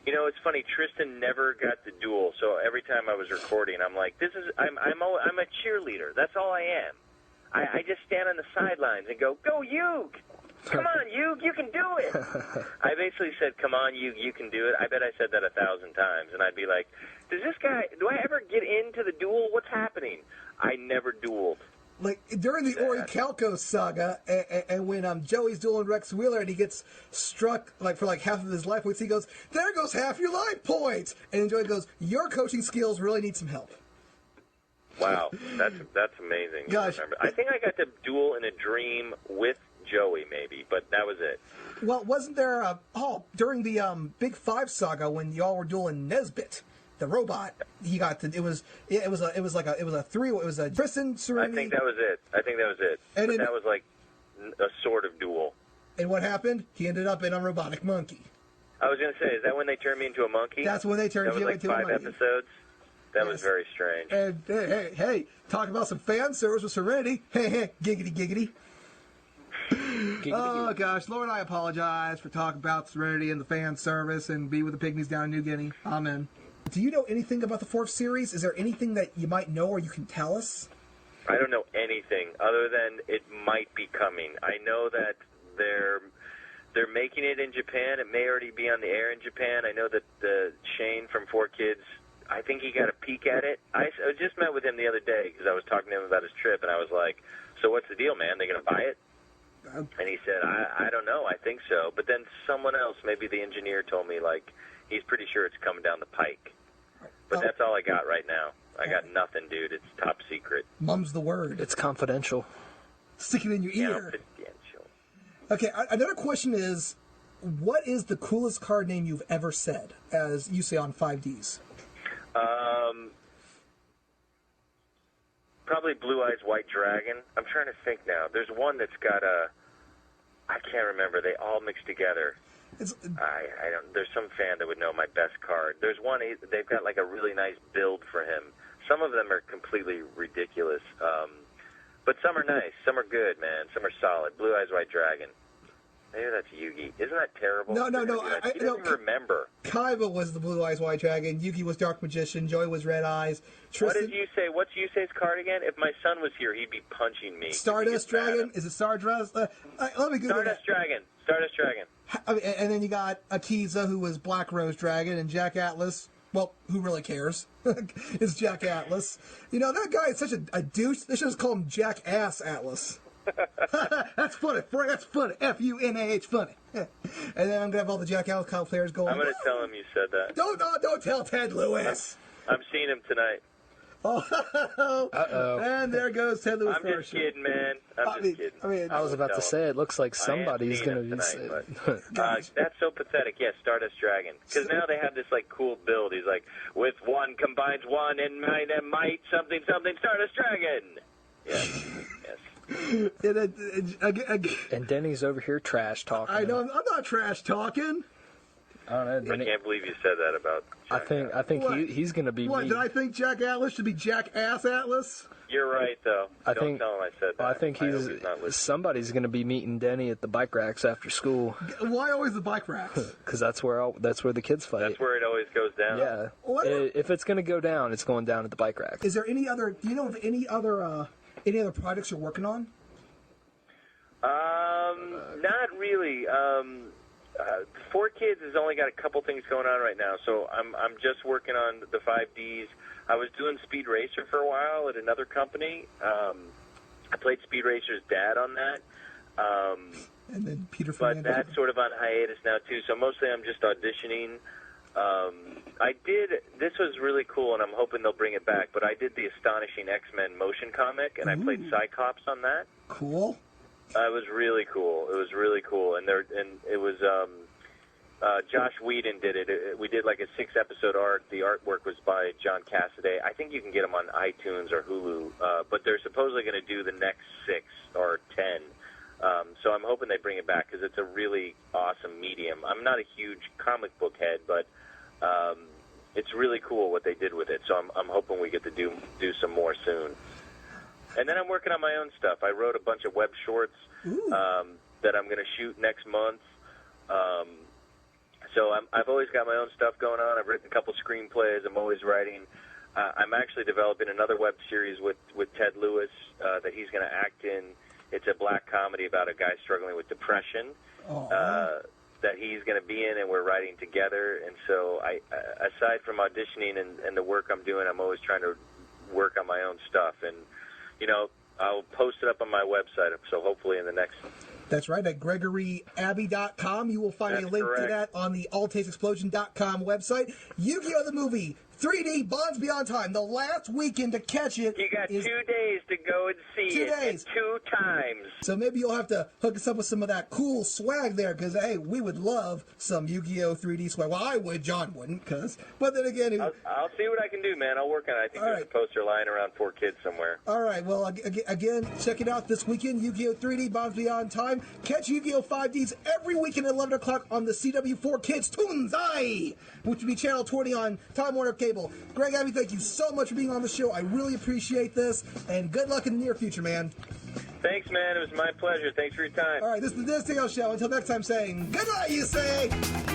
It's funny. Tristan never got the duel, so every time I was recording, I'm like, I'm a cheerleader. That's all I am. I just stand on the sidelines and go Yug! Come on, Yug, you can do it! I basically said, come on, Yug, you can do it. I bet I said that 1,000 times, and I'd be like, do I ever get into the duel? What's happening? I never dueled. Like, during the Orichalco saga, and when Joey's dueling Rex Wheeler, and he gets struck, for half of his life points, he goes, there goes half your life points! And Joey goes, your coaching skills really need some help. Wow, that's amazing. Gosh. I think I got to duel in a dream with Joey, maybe, but that was it. Well, wasn't there during the Big Five saga when y'all were dueling Nesbit, the robot? He got to, it was a Tristan, Serenity. I think that was it. And that was like a sort of duel. And what happened? He ended up in a robotic monkey. I was going to say, is that when they turned me into a monkey? That's when they turned you into a monkey. 5 episodes. That was very strange. And hey, talk about some fan service with Serenity. Hey, giggity. Oh, gosh. Lord, I apologize for talking about Serenity and the fan service and be with the pygmies down in New Guinea. Amen. Do you know anything about the 4th series? Is there anything that you might know or you can tell us? I don't know anything other than it might be coming. I know that they're making it in Japan. It may already be on the air in Japan. I know that Shane from 4Kids, I think he got a peek at it. I just met with him the other day because I was talking to him about his trip, and I was like, so what's the deal, man? They going to buy it? And he said, I don't know. I think so. But then someone else, maybe the engineer, told me, he's pretty sure it's coming down the pike. But that's all I got right now. I got nothing, dude. It's top secret. Mum's the word. It's confidential. Stick it in your ear. Confidential. Okay, another question is, what is the coolest card name you've ever said, as you say on 5Ds? Probably Blue Eyes White Dragon. I'm trying to think now. There's one that's got I can't remember. They all mix together. I don't. There's some fan that would know my best card. There's one. They've got a really nice build for him. Some of them are completely ridiculous, but some are nice. Some are good, man. Some are solid. Blue Eyes White Dragon. Maybe that's Yugi. Isn't that terrible? No. I don't remember. Kaiba was the Blue Eyes White Dragon. Yugi was Dark Magician. Joey was Red Eyes. Tristan... What did you say? What's Yusei's card again? If my son was here, he'd be punching me. Stardust Dragon? Is it Stardust? Let me Google Stardust Dragon. Stardust Dragon. And then you got Akiza, who was Black Rose Dragon, and Jack Atlas. Well, who really cares? It's Jack Atlas. That guy is such a douche. They should just call him Jack Ass Atlas. That's funny. That's funny. F-U-N-A-H funny. And then I'm gonna have all the Jack Atlas cosplayers going. I'm gonna tell him you said that. Don't tell Ted Lewis. I'm seeing him tonight. Uh-oh. And there goes Ted Lewis. I'm just kidding, man. I'm just kidding. I was about to say, it looks like somebody's going to be saying. That's so pathetic. Yes, Stardust Dragon. Because now they have this cool build. He's like, with one combines one and might something Stardust Dragon. Yes. And Denny's over here trash talking. I know. I'm not trash talking. I don't know. I can't believe you said that about Jack I think he's going to be. What, did I think Jack Atlas should be Jack Ass Atlas? You're right, though. Don't tell him I said that. I think somebody's going to be meeting Denny at the bike racks after school. Why always the bike racks? Because that's where the kids fight. That's where it always goes down. Yeah. If it's going to go down, it's going down at the bike rack. Is there any other? Do you know of any other projects you're working on? Not really. 4Kids has only got a couple things going on right now, so I'm just working on the 5Ds. I was doing Speed Racer for a while at another company. I played Speed Racer's dad on that. And then Peter But Fernandez. that's sort of on hiatus now, too, so mostly I'm just auditioning. This was really cool, and I'm hoping they'll bring it back, but I did the Astonishing X-Men motion comic, and I played Cyclops on that. Cool. It was really cool. It was really cool, and it was Josh Whedon did it. We did like a 6-episode arc. The artwork was by John Cassaday. I think you can get them on iTunes or Hulu, but they're supposedly going to do the next 6 or 10. So I'm hoping they bring it back because it's a really awesome medium. I'm not a huge comic book head, but it's really cool what they did with it. So I'm hoping we get to do some more soon. And then I'm working on my own stuff. I wrote a bunch of web shorts that I'm going to shoot next month. So I've always got my own stuff going on. I've written a couple screenplays. I'm always writing. I'm actually developing another web series with Ted Lewis that he's going to act in. It's a black comedy about a guy struggling with depression that he's going to be in, and we're writing together. And so aside from auditioning and the work I'm doing, I'm always trying to work on my own stuff. And I'll post it up on my website, so hopefully in the next... That's right, at GregoryAbbey.com. You will find a link to that on the AllTastesExplosion.com website. Yu-Gi-Oh! The Movie, 3D, Bonds Beyond Time, the last weekend to catch it. You got 2 days to go and see it. 2 days. And 2 times. So maybe you'll have to hook us up with some of that cool swag there, because, hey, we would love some Yu-Gi-Oh! 3D swag. Well, I would. John wouldn't, but then again... I'll see what I can do, man. I'll work on it. I think there's a poster lying around 4Kids somewhere. All right, well, again, check it out this weekend, Yu-Gi-Oh! 3D, Bonds Beyond Time. Catch Yu-Gi-Oh! 5Ds every weekend at 11 o'clock on the CW4Kids Toonzai, which will be Channel 20 on Time Warner Cable. Greg Abbey, thank you so much for being on the show. I really appreciate this, and good luck in the near future, man. Thanks, man. It was my pleasure. Thanks for your time. All right, this is the Dennis Taylor Show. Until next time, saying good night, Yusei!